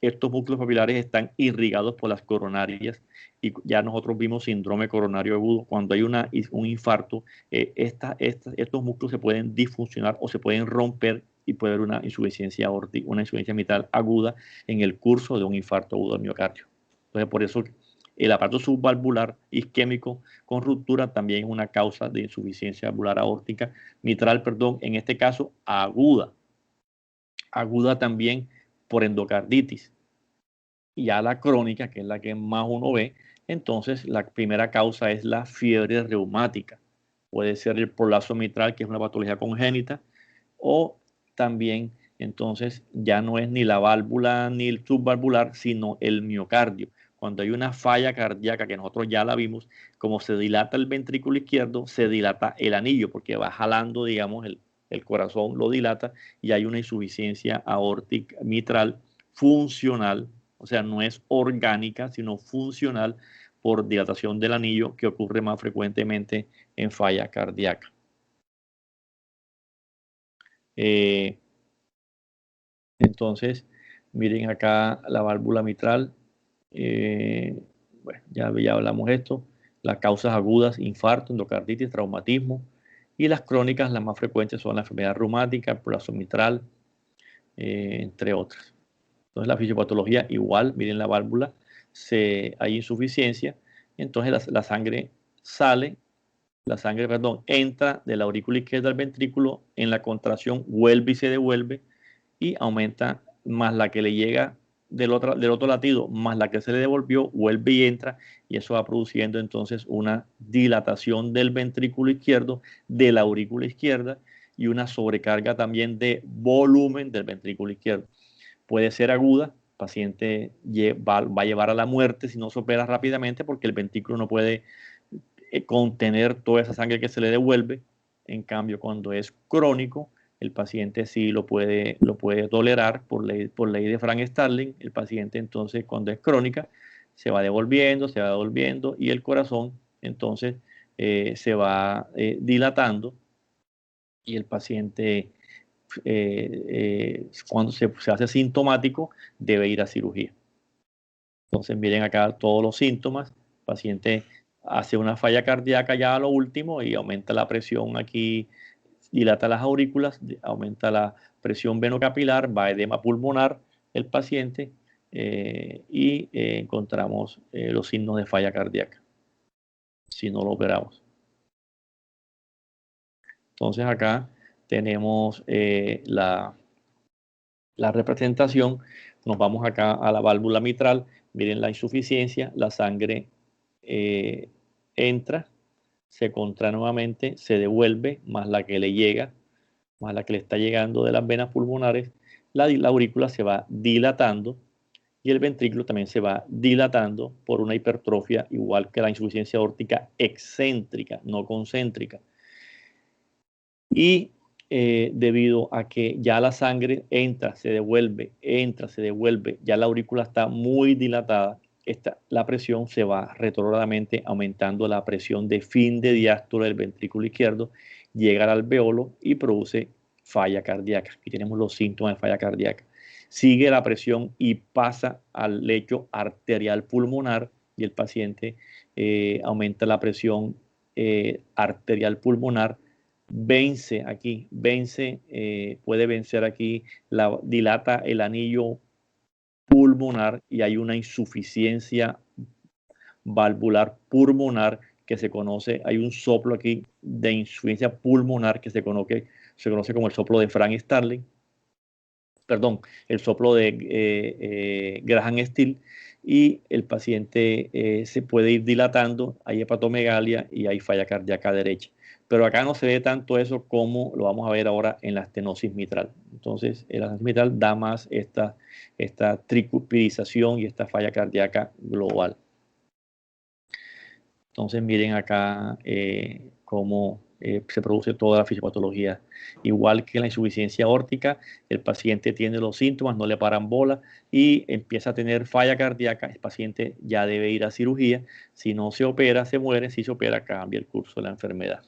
S1: Estos músculos papilares están irrigados por las coronarias y ya nosotros vimos síndrome coronario agudo. Cuando hay un infarto, estos músculos se pueden disfuncionar o se pueden romper y puede haber una insuficiencia aórtica, una insuficiencia mitral aguda en el curso de un infarto agudo del miocardio. Entonces, por eso el aparato subvalvular isquémico con ruptura también es una causa de insuficiencia valvular aórtica mitral, en este caso aguda. Aguda también por endocarditis. Y ya la crónica, que es la que más uno ve, entonces la primera causa es la fiebre reumática. Puede ser el prolapso mitral, que es una patología congénita, o también entonces ya no es ni la válvula ni el subvalvular, sino el miocardio. Cuando hay una falla cardíaca, que nosotros ya la vimos, como se dilata el ventrículo izquierdo, se dilata el anillo, porque va jalando, digamos, el corazón lo dilata y hay una insuficiencia aórtica mitral funcional, o sea, no es orgánica, sino funcional por dilatación del anillo, que ocurre más frecuentemente en falla cardíaca. Entonces, miren acá la válvula mitral. Bueno, ya hablamos esto. Las causas agudas, infarto, endocarditis, traumatismo. Y las crónicas, las más frecuentes son la enfermedad reumática, el prolapso mitral, entre otras. Entonces, la fisiopatología igual, miren la válvula, hay insuficiencia. Entonces, la sangre entra de la aurícula izquierda al ventrículo, en la contracción vuelve y se devuelve y aumenta, más la que le llega del otro latido, más la que se le devolvió, vuelve y entra, y eso va produciendo entonces una dilatación del ventrículo izquierdo, de la aurícula izquierda, y una sobrecarga también de volumen del ventrículo izquierdo. Puede ser aguda, el paciente va a llevar a la muerte si no se opera rápidamente, porque el ventrículo no puede contener toda esa sangre que se le devuelve. En cambio, cuando es crónico, el paciente sí lo puede tolerar por ley de Frank Starling. El paciente entonces, cuando es crónica, se va devolviendo y el corazón entonces se va dilatando, y el paciente cuando se hace sintomático debe ir a cirugía. Entonces miren acá todos los síntomas. El paciente hace una falla cardíaca ya a lo último y aumenta la presión aquí, dilata las aurículas, aumenta la presión venocapilar, va a edema pulmonar el paciente y encontramos los signos de falla cardíaca si no lo operamos. Entonces acá tenemos la representación. Nos vamos acá a la válvula mitral. Miren la insuficiencia, la sangre entra, se contrae nuevamente, se devuelve, más la que le llega, más la que le está llegando de las venas pulmonares. La aurícula se va dilatando y el ventrículo también se va dilatando por una hipertrofia, igual que la insuficiencia aórtica excéntrica, no concéntrica. Y debido a que ya la sangre entra, se devuelve, ya la aurícula está muy dilatada, la presión se va retrógradamente aumentando, la presión de fin de diástole del ventrículo izquierdo, llega al alveolo y produce falla cardíaca. Aquí tenemos los síntomas de falla cardíaca. Sigue la presión y pasa al lecho arterial pulmonar, y el paciente aumenta la presión arterial pulmonar, puede vencer aquí, dilata el anillo pulmonar y hay una insuficiencia valvular pulmonar que se conoce, hay un soplo aquí de insuficiencia pulmonar que se conoce como el soplo de Frank Starling. perdón, el soplo de Graham Still, y el paciente se puede ir dilatando, hay hepatomegalia y hay falla cardíaca derecha. Pero acá no se ve tanto eso como lo vamos a ver ahora en la estenosis mitral. Entonces, la estenosis mitral da más esta tricuspidización y esta falla cardíaca global. Entonces, miren acá cómo se produce toda la fisiopatología. Igual que la insuficiencia aórtica, el paciente tiene los síntomas, no le paran bola y empieza a tener falla cardíaca. El paciente ya debe ir a cirugía. Si no se opera, se muere. Si se opera, cambia el curso de la enfermedad.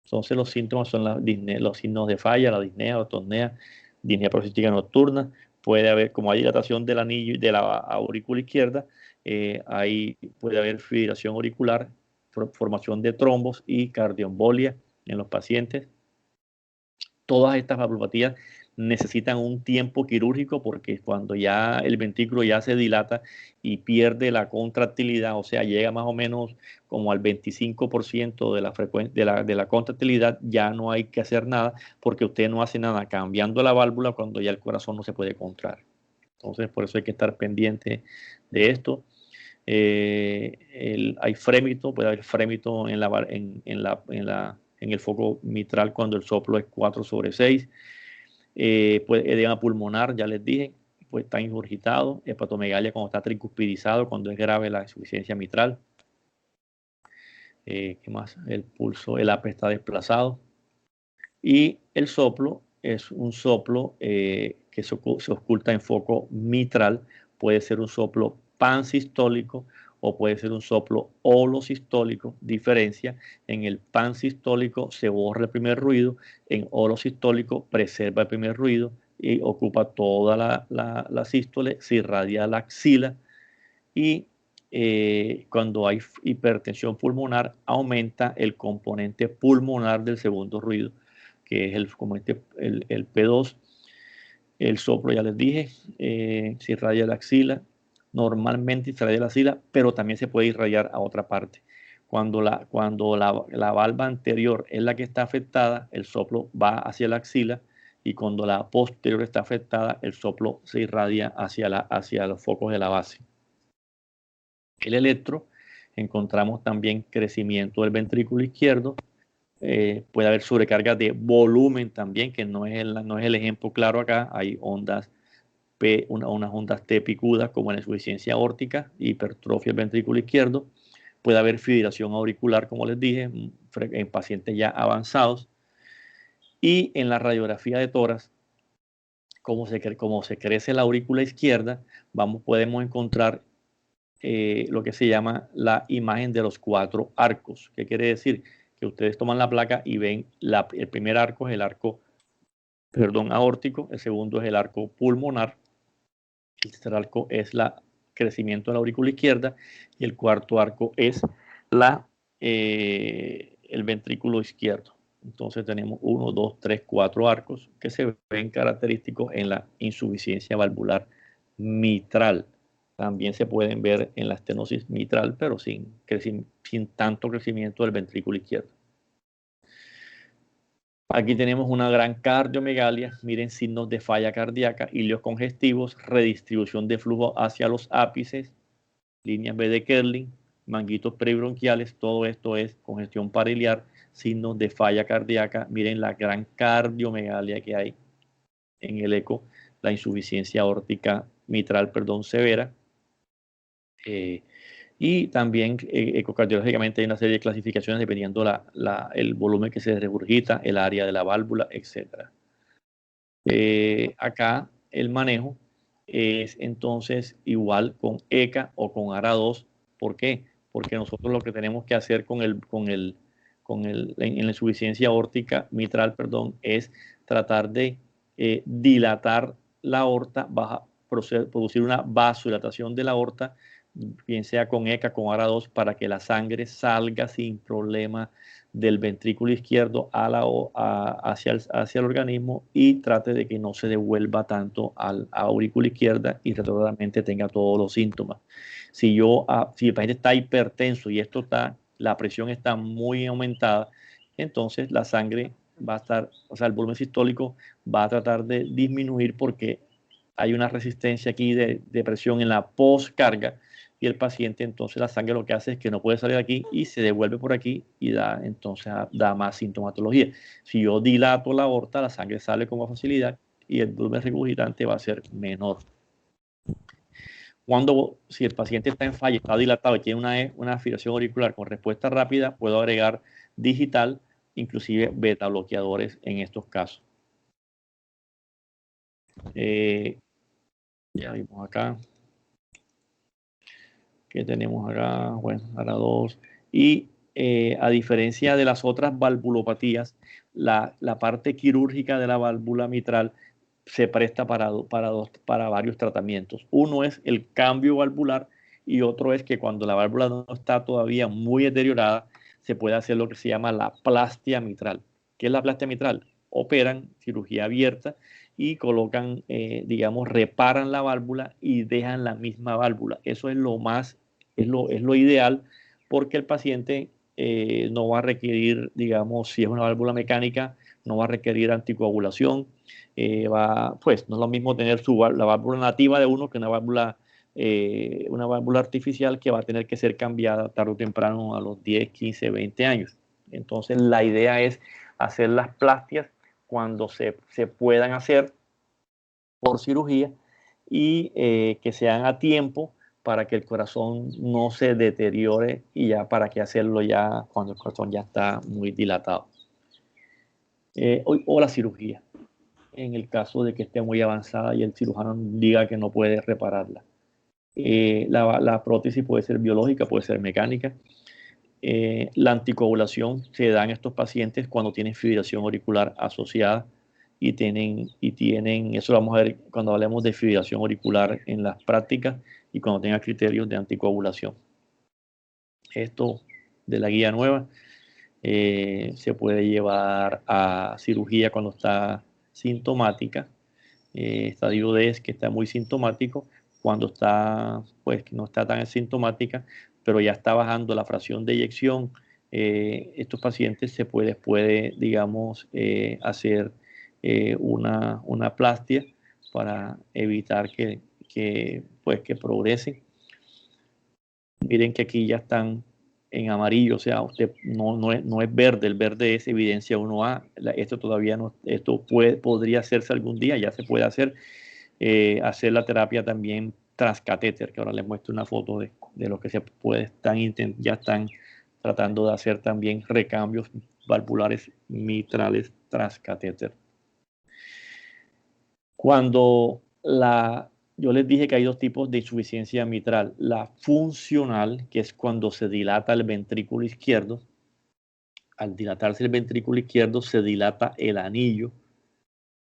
S1: Entonces, los síntomas son los signos de falla, la disnea, la tonea, disnea paroxística nocturna. Puede haber, como hay dilatación del anillo de la aurícula izquierda, ahí puede haber fibrilación auricular, formación de trombos y cardioembolia en los pacientes. Todas estas valvulopatías necesitan un tiempo quirúrgico porque cuando ya el ventrículo ya se dilata y pierde la contractilidad, o sea, llega más o menos como al 25% de la frecuencia de la contractilidad, ya no hay que hacer nada porque usted no hace nada cambiando la válvula cuando ya el corazón no se puede contraer. Entonces, por eso hay que estar pendiente de esto. Hay frémito, puede haber frémito en el foco mitral cuando el soplo es 4/6. Edema pulmonar, ya les dije, pues está ingurgitado. Hepatomegalia cuando está tricuspidizado, cuando es grave la insuficiencia mitral. ¿Qué más? El pulso, el AP está desplazado. Y el soplo es un soplo que se oculta en foco mitral. Puede ser un soplo pansistólico o puede ser un soplo holosistólico. Diferencia: en el pansistólico se borra el primer ruido, en holosistólico preserva el primer ruido y ocupa toda la sístole, se irradia la axila, y cuando hay hipertensión pulmonar aumenta el componente pulmonar del segundo ruido, que es el componente, el P2. El soplo, ya les dije, se irradia la axila. Normalmente se irradia la axila, pero también se puede irradiar a otra parte. Cuando la valva anterior es la que está afectada, el soplo va hacia la axila, y cuando la posterior está afectada, el soplo se irradia hacia los focos de la base. El electro, encontramos también crecimiento del ventrículo izquierdo. Puede haber sobrecarga de volumen también, que no es el ejemplo claro acá. Hay ondas P, unas ondas T picudas como en la insuficiencia aórtica, hipertrofia del ventrículo izquierdo. Puede haber fibrilación auricular, como les dije, en pacientes ya avanzados. Y en la radiografía de tórax, como se crece la aurícula izquierda, podemos encontrar lo que se llama la imagen de los 4 arcos. ¿Qué quiere decir? Que ustedes toman la placa y ven el primer arco es el arco, aórtico, el segundo es el arco pulmonar, el tercer arco es el crecimiento de la aurícula izquierda y el cuarto arco es el ventrículo izquierdo. Entonces tenemos 1, 2, 3, 4 arcos que se ven característicos en la insuficiencia valvular mitral. También se pueden ver en la estenosis mitral, pero sin tanto crecimiento del ventrículo izquierdo. Aquí tenemos una gran cardiomegalia. Miren, signos de falla cardíaca, hilios congestivos, redistribución de flujo hacia los ápices, líneas B de Kerlin, manguitos peribronquiales. Todo esto es congestión pariliar, signos de falla cardíaca. Miren la gran cardiomegalia que hay en el eco, la insuficiencia aórtica mitral, severa. Y también ecocardiológicamente hay una serie de clasificaciones dependiendo el volumen que se regurgita, el área de la válvula, etc. Acá el manejo es entonces igual con ECA o con ARA2. ¿Por qué? Porque nosotros lo que tenemos que hacer en la insuficiencia aórtica mitral, es tratar de dilatar la aorta, producir una vasodilatación de la aorta, bien sea con ECA, con ARA2, para que la sangre salga sin problema del ventrículo izquierdo hacia el organismo y trate de que no se devuelva tanto a la aurícula izquierda y retrógradamente tenga todos los síntomas. Si el paciente está hipertenso y la presión está muy aumentada, entonces la sangre va a estar, o sea, el volumen sistólico va a tratar de disminuir porque hay una resistencia aquí de presión en la postcarga y el paciente entonces la sangre lo que hace es que no puede salir de aquí y se devuelve por aquí y entonces da más sintomatología. Si yo dilato la aorta, la sangre sale con más facilidad y el volumen regurgitante va a ser menor. Si el paciente está en falla, está dilatado y tiene una aspiración auricular con respuesta rápida, puedo agregar digital, inclusive beta bloqueadores en estos casos. Ya vimos acá. ¿Qué tenemos acá? Bueno, ahora dos. Y a diferencia de las otras valvulopatías, la parte quirúrgica de la válvula mitral se presta para varios tratamientos. Uno es el cambio valvular y otro es que cuando la válvula no está todavía muy deteriorada, se puede hacer lo que se llama la plastia mitral. ¿Qué es la plastia mitral? Operan cirugía abierta y colocan, digamos, reparan la válvula y dejan la misma válvula. Eso es lo ideal porque el paciente no va a requerir, digamos, si es una válvula mecánica, no va a requerir anticoagulación. Pues no es lo mismo tener la válvula nativa de uno que una válvula artificial que va a tener que ser cambiada tarde o temprano a los 10, 15, 20 años. Entonces la idea es hacer las plastias cuando se puedan hacer por cirugía y que sean a tiempo para que el corazón no se deteriore y ya para que hacerlo ya cuando el corazón ya está muy dilatado. O la cirugía, en el caso de que esté muy avanzada y el cirujano diga que no puede repararla. La prótesis puede ser biológica, puede ser mecánica. La anticoagulación se da en estos pacientes cuando tienen fibrilación auricular asociada y tienen, eso lo vamos a ver cuando hablemos de fibrilación auricular en las prácticas y cuando tenga criterios de anticoagulación. Esto de la guía nueva se puede llevar a cirugía cuando está sintomática. Estadio D es que está muy sintomático, cuando está, pues que no está tan sintomática, pero ya está bajando la fracción de eyección. Estos pacientes se puede digamos, hacer una plastia para evitar que progresen. Miren que aquí ya están en amarillo, o sea, usted no es verde, el verde es evidencia 1A. Esto todavía no, esto podría hacerse algún día, ya se puede hacer. Hacer la terapia también transcatéter, que ahora les muestro una foto de lo que se puede, ya están tratando de hacer también recambios valvulares mitrales transcatéter. Yo les dije que hay dos tipos de insuficiencia mitral. La funcional, que es cuando se dilata el ventrículo izquierdo. Al dilatarse el ventrículo izquierdo, se dilata el anillo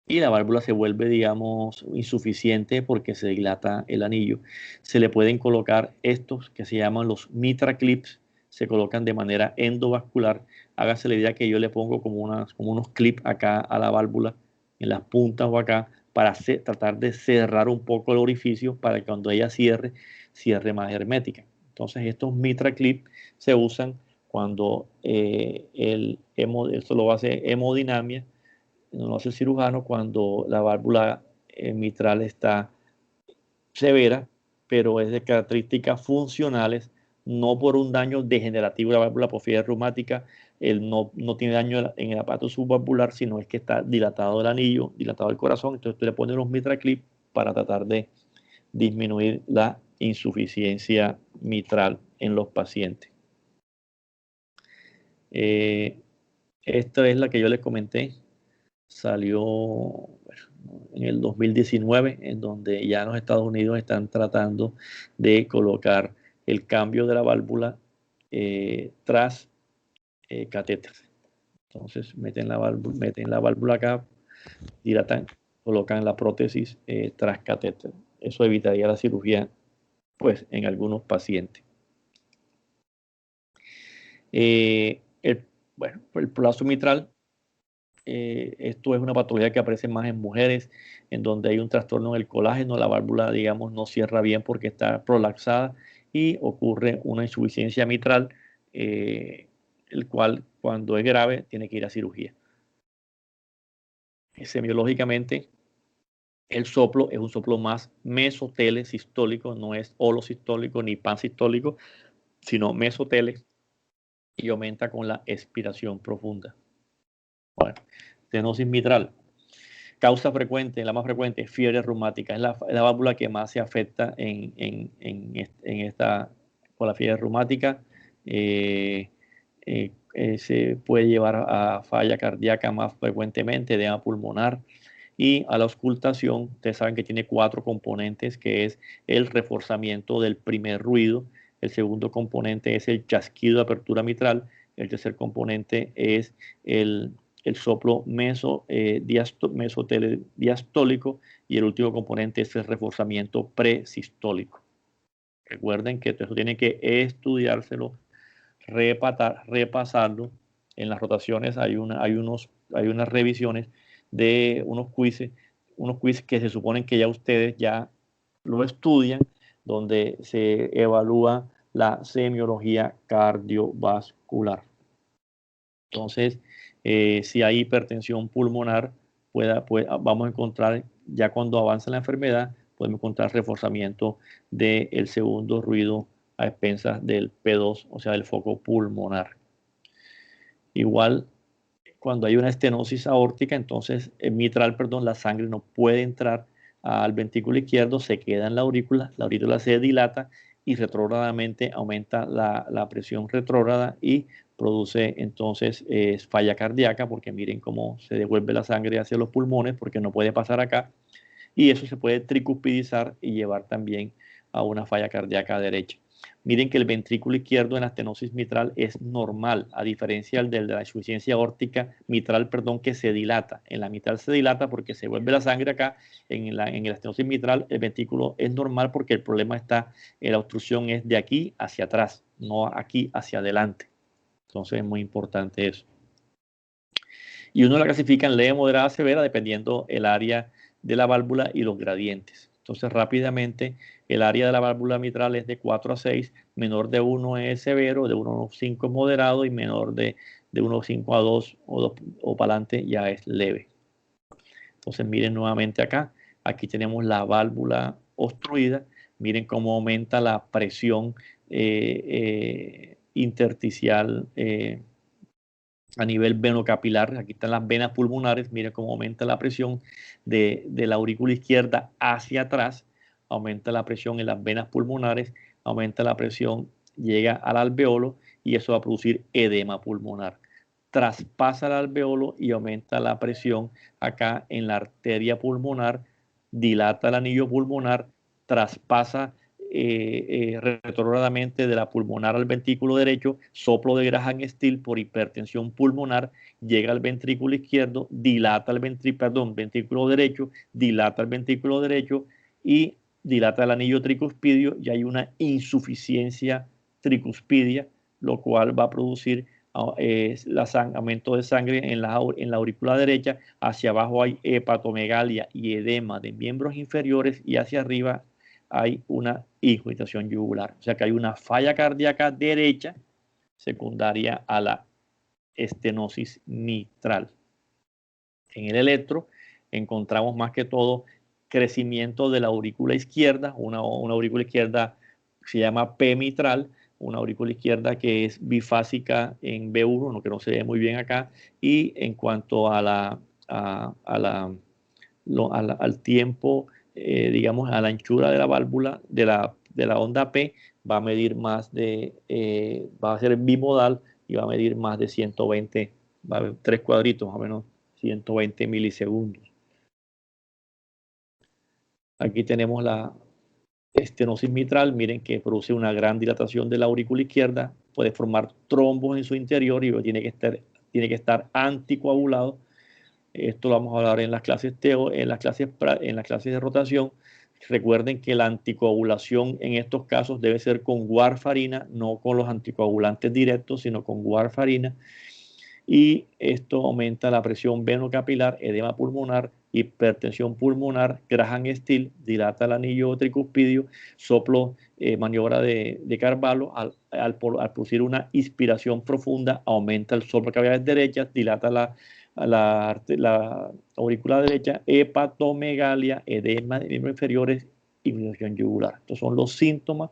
S1: y la válvula se vuelve, digamos, insuficiente porque se dilata el anillo. Se le pueden colocar estos que se llaman los mitra clips, se colocan de manera endovascular. Hágase la idea que yo le pongo como unos clips acá a la válvula, en las puntas o acá, para tratar de cerrar un poco el orificio para que cuando ella cierre más hermética. Entonces estos mitra clips se usan cuando esto lo hace hemodinamia, no lo hace el cirujano cuando la válvula mitral está severa, pero es de características funcionales, no por un daño degenerativo de la válvula porfírica reumática. Él no tiene daño en el aparato subvalvular, sino es que está dilatado el anillo, dilatado el corazón. Entonces usted le pone unos MitraClip para tratar de disminuir la insuficiencia mitral en los pacientes. Esta es la que yo les comenté. Salió en el 2019, en donde ya en los Estados Unidos están tratando de colocar el cambio de la válvula tras catéter. Entonces meten la válvula acá, dilatan, colocan la prótesis tras catéter. Eso evitaría la cirugía, pues, en algunos pacientes. Bueno, el prolapso mitral. Esto es una patología que aparece más en mujeres, en donde hay un trastorno en el colágeno, la válvula, digamos, no cierra bien porque está prolapsada y ocurre una insuficiencia mitral, el cual cuando es grave tiene que ir a cirugía. semiológicamente, el soplo es un soplo más mesotelesistólico, no es holosistólico ni pansistólico, sino mesotele, y aumenta con la expiración profunda. Bueno, estenosis mitral. Causa frecuente, la más frecuente, fiebre reumática. Es la válvula que más se afecta con la fiebre reumática. Se puede llevar a falla cardíaca más frecuentemente, edema pulmonar. Y a la auscultación, ustedes saben que tiene 4 componentes, que es el reforzamiento del primer ruido, el segundo componente es el chasquido de apertura mitral, el tercer componente es el soplo mesotele-diastólico y el último componente es el reforzamiento presistólico. Recuerden que eso tienen que estudiárselo, repasarlo. En las rotaciones hay unas revisiones de unos quizzes que se suponen que ya ustedes ya lo estudian, donde se evalúa la semiología cardiovascular. Entonces, si hay hipertensión pulmonar, vamos a encontrar, ya cuando avanza la enfermedad, podemos encontrar reforzamiento del segundo ruido a expensas del P2, o sea, del foco pulmonar. Igual, cuando hay una estenosis aórtica, entonces mitral, la sangre no puede entrar al ventrículo izquierdo, se queda en la aurícula se dilata y retrógradamente aumenta la presión retrógrada y produce entonces falla cardíaca, porque miren cómo se devuelve la sangre hacia los pulmones, porque no puede pasar acá, y eso se puede tricuspidizar y llevar también a una falla cardíaca derecha. Miren que el ventrículo izquierdo en la estenosis mitral es normal, a diferencia del de la insuficiencia aórtica mitral, que se dilata. En la mitral se dilata porque se vuelve la sangre acá. En la estenosis mitral el ventrículo es normal porque el problema está, la obstrucción es de aquí hacia atrás, no aquí hacia adelante. Entonces es muy importante eso. Y uno la clasifica en leve, moderada, severa, dependiendo el área de la válvula y los gradientes. Entonces, rápidamente, el área de la válvula mitral es de 4 a 6, menor de 1 es severo, de 1 a 5 es moderado y menor de 1 a 5 a 2 o para adelante ya es leve. Entonces, miren nuevamente acá. Aquí tenemos la válvula obstruida. Miren cómo aumenta la presión intersticial a nivel venocapilar. Aquí están las venas pulmonares. Miren cómo aumenta la presión de la aurícula izquierda hacia atrás. Aumenta la presión en las venas pulmonares. Aumenta la presión, llega al alveolo y eso va a producir edema pulmonar. Traspasa el alveolo y aumenta la presión acá en la arteria pulmonar. Dilata el anillo pulmonar. Traspasa retrógradamente de la pulmonar al ventrículo derecho, soplo de Graham-Still por hipertensión pulmonar, llega al ventrículo izquierdo, dilata el ventrículo derecho, dilata el ventrículo derecho y dilata el anillo tricuspidio y hay una insuficiencia tricuspidia, lo cual va a producir aumento de sangre en la aurícula derecha, hacia abajo hay hepatomegalia y edema de miembros inferiores y hacia arriba hay una ingurgitación yugular. O sea que hay una falla cardíaca derecha secundaria a la estenosis mitral. En el electro encontramos más que todo crecimiento de la aurícula izquierda, una aurícula izquierda que se llama P mitral, una aurícula izquierda que es bifásica en B1, que no se ve muy bien acá, y en cuanto al tiempo, digamos, a la anchura de la válvula de la onda P, va a medir va a ser bimodal y va a medir más de 120, va a haber 3 cuadritos, más o menos 120 milisegundos. Aquí tenemos la estenosis mitral, miren que produce una gran dilatación de la aurícula izquierda, puede formar trombos en su interior y tiene que estar anticoagulado. Esto lo vamos a hablar en las clases de rotación. Recuerden que la anticoagulación en estos casos debe ser con warfarina, no con los anticoagulantes directos, sino con warfarina. Y esto aumenta la presión venocapilar, edema pulmonar, hipertensión pulmonar, Graham-Still, dilata el anillo tricuspidio, soplo, maniobra de Carvalho, al producir una inspiración profunda, aumenta el soplo de cavidades derechas, dilata la aurícula derecha, hepatomegalia, edema de miembros inferiores y fibrilación yugular. Estos son los síntomas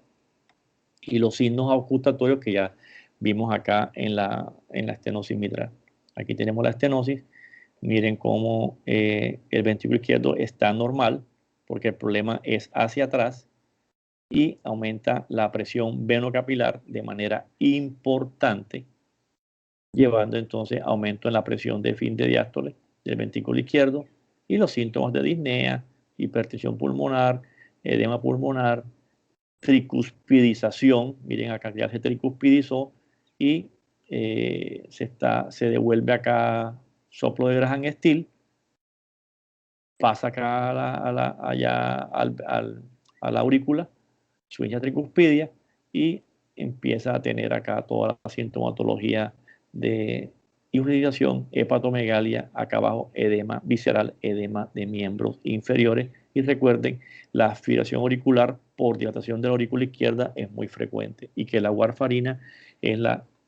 S1: y los signos auscultatorios que ya vimos acá en la estenosis mitral. Aquí tenemos la estenosis. Miren cómo el ventrículo izquierdo está normal, porque el problema es hacia atrás y aumenta la presión venocapilar de manera importante, llevando entonces aumento en la presión de fin de diástole del ventrículo izquierdo y los síntomas de disnea, hipertensión pulmonar, edema pulmonar, tricuspidización. Miren, acá ya se tricuspidizó y se devuelve acá soplo de Graham-Still, pasa acá allá a la aurícula, sueña tricuspidia y empieza a tener acá toda la sintomatología de irradiación, hepatomegalia, acá abajo edema visceral, edema de miembros inferiores. Y recuerden, la aspiración auricular por dilatación de la aurícula izquierda es muy frecuente y que la warfarina es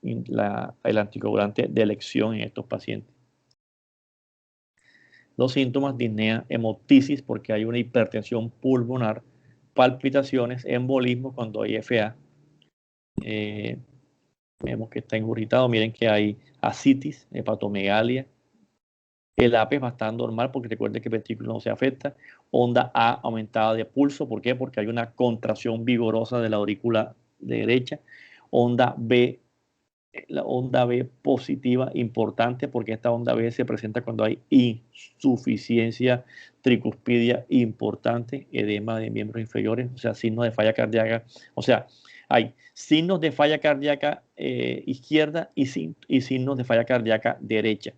S1: el anticoagulante de elección en estos pacientes. Los síntomas: disnea, hemoptisis porque hay una hipertensión pulmonar, palpitaciones, embolismo cuando hay FA. Vemos que está ingurgitado. Miren que hay ascitis, hepatomegalia. El APE va a estar normal porque recuerden que el ventrículo no se afecta. Onda A aumentada de pulso. ¿Por qué? Porque hay una contracción vigorosa de la aurícula derecha. Onda B, la onda B positiva, importante porque esta onda B se presenta cuando hay insuficiencia tricuspidia importante, edema de miembros inferiores, o sea, signos de falla cardíaca. O sea, hay signos de falla cardíaca izquierda y signos de falla cardíaca derecha.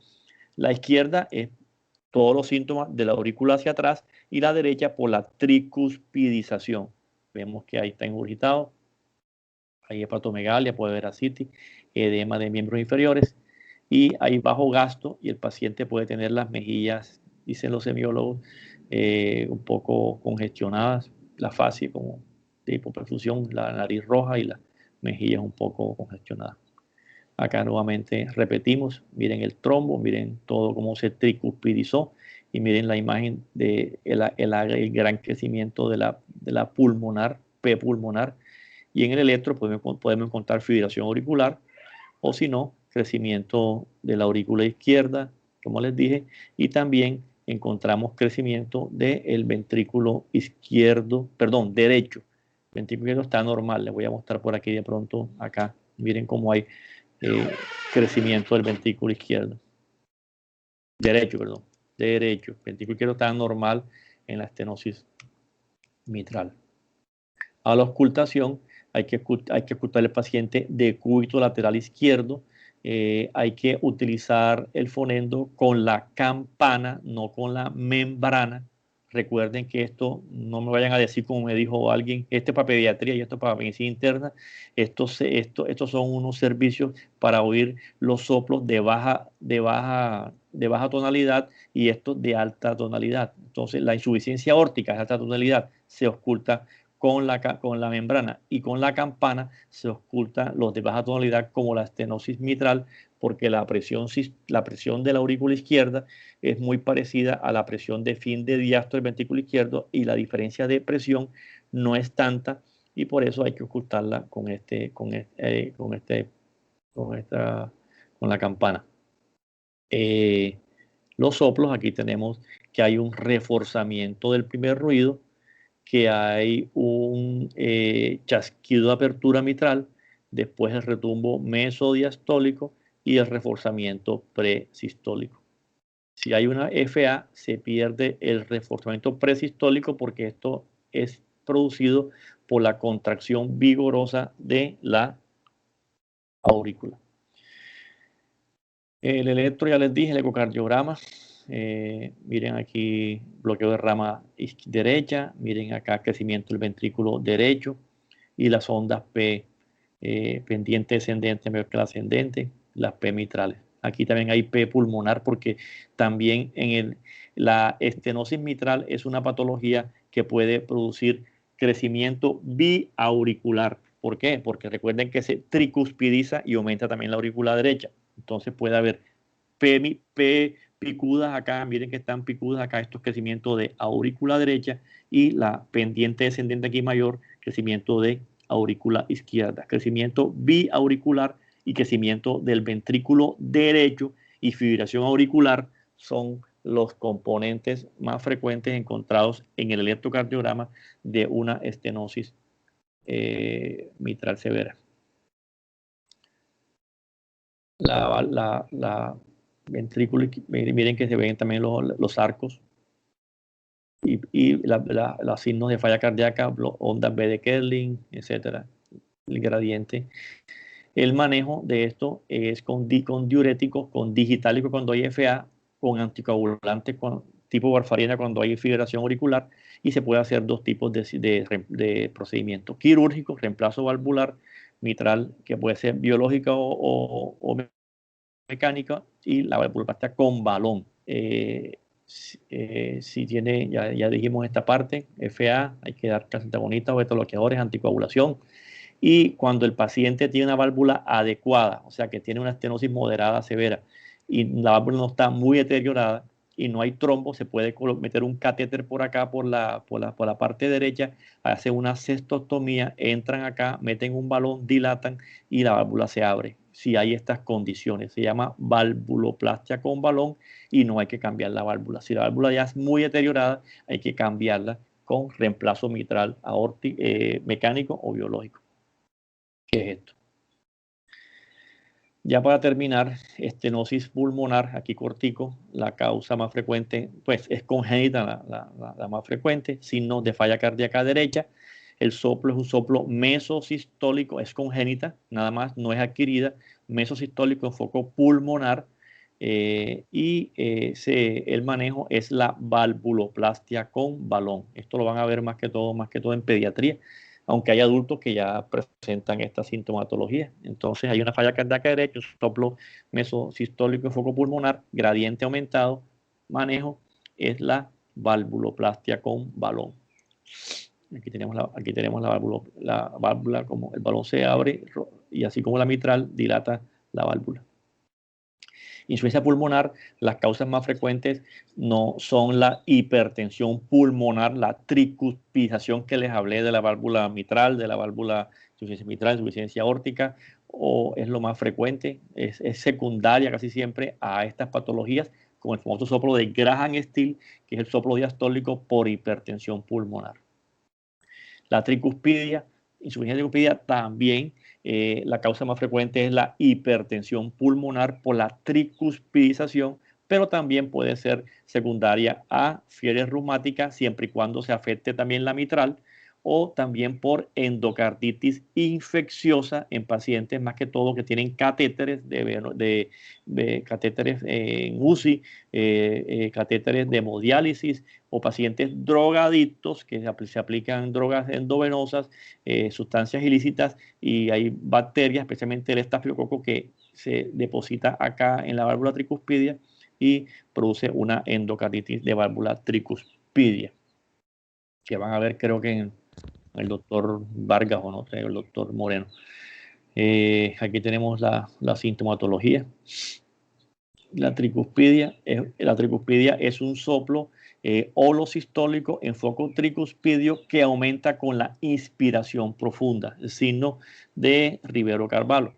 S1: La izquierda es todos los síntomas de la aurícula hacia atrás y la derecha por la tricuspidización. Vemos que ahí está ingurgitado. Hay hepatomegalia, puede haber ascitis, edema de miembros inferiores y hay bajo gasto y el paciente puede tener las mejillas, dicen los semiólogos, un poco congestionadas, la fascia como de hipoperfusión, la nariz roja y las mejillas un poco congestionadas. Acá nuevamente repetimos, miren el trombo, miren todo cómo se tricuspidizó y miren la imagen del el gran crecimiento de la pulmonar, P pulmonar. Y en el electro podemos encontrar fibrilación auricular o si no, crecimiento de la aurícula izquierda, como les dije, y también encontramos crecimiento del ventrículo izquierdo, perdón, derecho. El ventrículo izquierdo está normal, les voy a mostrar por aquí de pronto, acá, miren cómo hay crecimiento del ventrículo izquierdo. Derecho, perdón, derecho. El ventrículo izquierdo está normal en la estenosis mitral. A la auscultación, hay que auscultar al paciente de cúbito lateral izquierdo. Hay que utilizar el fonendo con la campana, no con la membrana. Recuerden que esto, no me vayan a decir como me dijo alguien, este es para pediatría y esto es para medicina interna. Estos son unos servicios para oír los soplos de baja tonalidad y estos de alta tonalidad. Entonces, la insuficiencia aórtica de alta tonalidad se ausculta con la membrana y con la campana se auscultan los de baja tonalidad como la estenosis mitral porque la presión de la aurícula izquierda es muy parecida a la presión de fin de diástole del ventrículo izquierdo y la diferencia de presión no es tanta y por eso hay que ocultarla con la campana. Los soplos, aquí tenemos que hay un reforzamiento del primer ruido, que hay un chasquido de apertura mitral, después el retumbo mesodiastólico y el reforzamiento presistólico. Si hay una FA, se pierde el reforzamiento presistólico porque esto es producido por la contracción vigorosa de la aurícula. El electro, ya les dije, el ecocardiograma. Miren aquí bloqueo de rama derecha, miren acá crecimiento del ventrículo derecho y las ondas P pendiente descendente, mayor que la ascendente, las P mitrales. Aquí también hay P pulmonar porque también la estenosis mitral es una patología que puede producir crecimiento biauricular. ¿Por qué? Porque recuerden que se tricuspidiza y aumenta también la aurícula derecha. Entonces puede haber P picudas acá, miren que están picudas acá, esto es crecimiento de aurícula derecha, y la pendiente descendente aquí mayor, crecimiento de aurícula izquierda, crecimiento biauricular y crecimiento del ventrículo derecho y fibrilación auricular son los componentes más frecuentes encontrados en el electrocardiograma de una estenosis mitral severa. La ventrículo, miren que se ven también los arcos y los signos de falla cardíaca, ondas B de Kerlin, etcétera, el gradiente. El manejo de esto es con diuréticos, con digitálico cuando hay FA, con anticoagulantes tipo warfarina cuando hay fibrilación auricular, y se puede hacer dos tipos de procedimientos quirúrgicos, reemplazo valvular mitral, que puede ser biológica o mecánica, y la valvuloplastia con balón. Si tiene, ya dijimos esta parte, FA, hay que dar antagonistas o beta-bloqueadores, anticoagulación. Y cuando el paciente tiene una válvula adecuada, o sea que tiene una estenosis moderada severa y la válvula no está muy deteriorada y no hay trombo, se puede meter un catéter por acá, por la parte derecha, hace una cestostomía, entran acá, meten un balón, dilatan y la válvula se abre. Si hay estas condiciones, se llama valvuloplastia con balón y no hay que cambiar la válvula. Si la válvula ya es muy deteriorada, hay que cambiarla con reemplazo mitral mecánico o biológico. ¿Qué es esto? Ya para terminar, estenosis pulmonar, aquí cortico, la causa más frecuente, pues es congénita la más frecuente, signos de falla cardíaca derecha. El soplo es un soplo mesosistólico, es congénita, nada más, no es adquirida, mesosistólico en foco pulmonar, el manejo es la valvuloplastia con balón. Esto lo van a ver más que todo en pediatría, aunque hay adultos que ya presentan esta sintomatología. Entonces hay una falla cardíaca derecha, un soplo mesosistólico en foco pulmonar, gradiente aumentado, manejo es la valvuloplastia con balón. Aquí tenemos la válvula, como el balón se abre y así como la mitral dilata la válvula. Insuficiencia pulmonar, las causas más frecuentes no son la hipertensión pulmonar, la tricuspidación que les hablé de la válvula mitral, de la válvula insuficiencia mitral, insuficiencia aórtica, o es lo más frecuente, es secundaria casi siempre a estas patologías, como el famoso soplo de Graham-Still, que es el soplo diastólico por hipertensión pulmonar. La tricuspidia, insuficiencia tricuspidia también. La causa más frecuente es la hipertensión pulmonar por la tricuspidización, pero también puede ser secundaria a fiebre reumática siempre y cuando se afecte también la mitral, o también por endocarditis infecciosa en pacientes más que todo que tienen catéteres catéteres en UCI, catéteres de hemodiálisis, o pacientes drogadictos que se aplican drogas endovenosas, sustancias ilícitas, y hay bacterias, especialmente el estafilococo, que se deposita acá en la válvula tricuspidia y produce una endocarditis de válvula tricuspidia, que van a ver creo que en el doctor Vargas o no, el doctor Moreno. Aquí tenemos la sintomatología. La tricuspidia es un soplo holosistólico en foco tricuspidio que aumenta con la inspiración profunda, el signo de Rivero-Carvalho,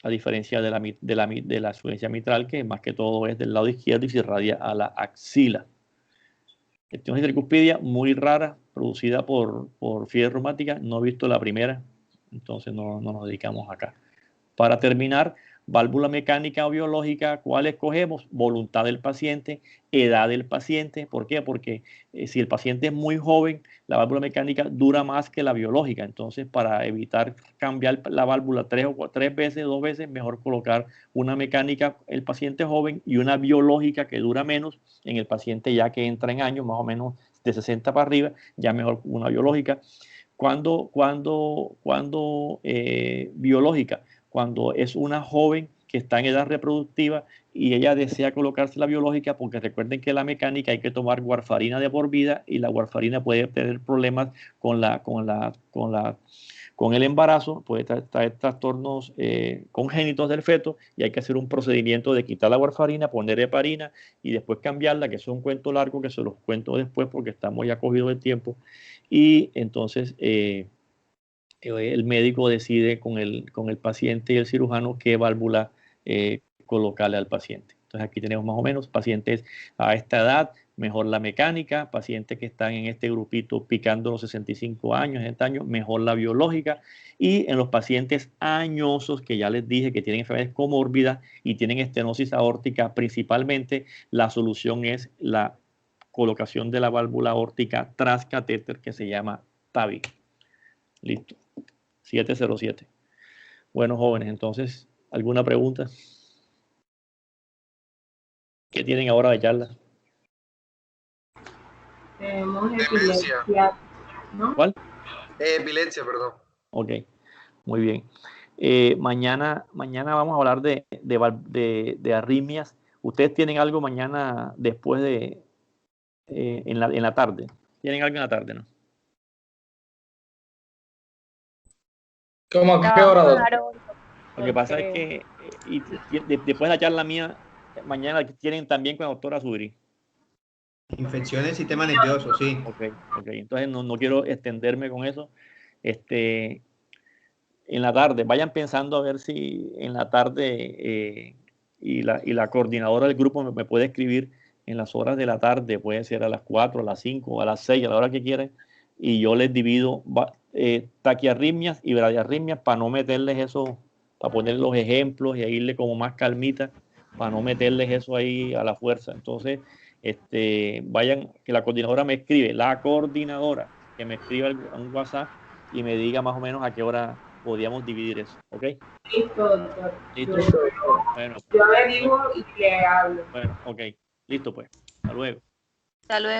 S1: a diferencia de la insuficiencia mitral, que más que todo es del lado izquierdo y se irradia a la axila. Estenosis tricuspidia muy rara, producida por fiebre reumática. No he visto la primera, entonces no nos dedicamos acá. Para terminar, válvula mecánica o biológica, ¿cuál escogemos? Voluntad del paciente, edad del paciente. ¿Por qué? Porque si el paciente es muy joven, la válvula mecánica dura más que la biológica. Entonces, para evitar cambiar la válvula 3 veces, 2 veces, mejor colocar una mecánica el paciente joven y una biológica que dura menos en el paciente ya que entra en años, más o menos de 60 para arriba, ya mejor una biológica. ¿Cuándo biológica? Cuando es una joven que está en edad reproductiva y ella desea colocarse la biológica, porque recuerden que la mecánica hay que tomar warfarina de por vida y la warfarina puede tener problemas con la Con el embarazo puede traer trastornos congénitos del feto y hay que hacer un procedimiento de quitar la warfarina, poner heparina y después cambiarla, que es un cuento largo que se los cuento después porque estamos ya cogidos de tiempo. Y entonces el médico decide con el paciente y el cirujano qué válvula colocarle al paciente. Entonces aquí tenemos más o menos pacientes a esta edad, mejor la mecánica, pacientes que están en este grupito picando los 65 años, 60 años, mejor la biológica, y en los pacientes añosos que ya les dije que tienen enfermedades comórbidas y tienen estenosis aórtica principalmente, la solución es la colocación de la válvula aórtica tras catéter que se llama TAVI. Listo. 707. Bueno, jóvenes, entonces, ¿alguna pregunta? ¿Qué tienen ahora de charla?
S2: Tenemos epilepsia, ¿no?
S1: ¿Cuál?
S3: Epilepsia, perdón.
S1: Ok, muy bien. Mañana vamos a hablar de arritmias. ¿Ustedes tienen algo mañana después de en la tarde? ¿Tienen algo en la tarde, no?
S3: ¿Cómo a qué hora, doctor?
S4: Claro.
S1: Lo que pasa es que después de la charla mía, mañana tienen también con la doctora Subiri.
S5: Infecciones del sistema nervioso, sí.
S1: Ok. Entonces no quiero extenderme con eso. En la tarde, vayan pensando a ver si en la tarde y la coordinadora del grupo me puede escribir en las horas de la tarde, puede ser a las 4, a las 5, a las 6, a la hora que quieran, y yo les divido taquiarritmias y bradiarritmias para no meterles eso, para poner los ejemplos y irle como más calmita, para no meterles eso ahí a la fuerza. Entonces, vayan, que la coordinadora me escribe, que me escriba un WhatsApp y me diga más o menos a qué hora podíamos dividir eso, ¿ok?
S2: Listo, doctor.
S1: ¿Listo? Bueno,
S2: Yo averiguo y le hablo.
S1: bueno, ok. Listo pues. Hasta luego.
S4: Hasta luego.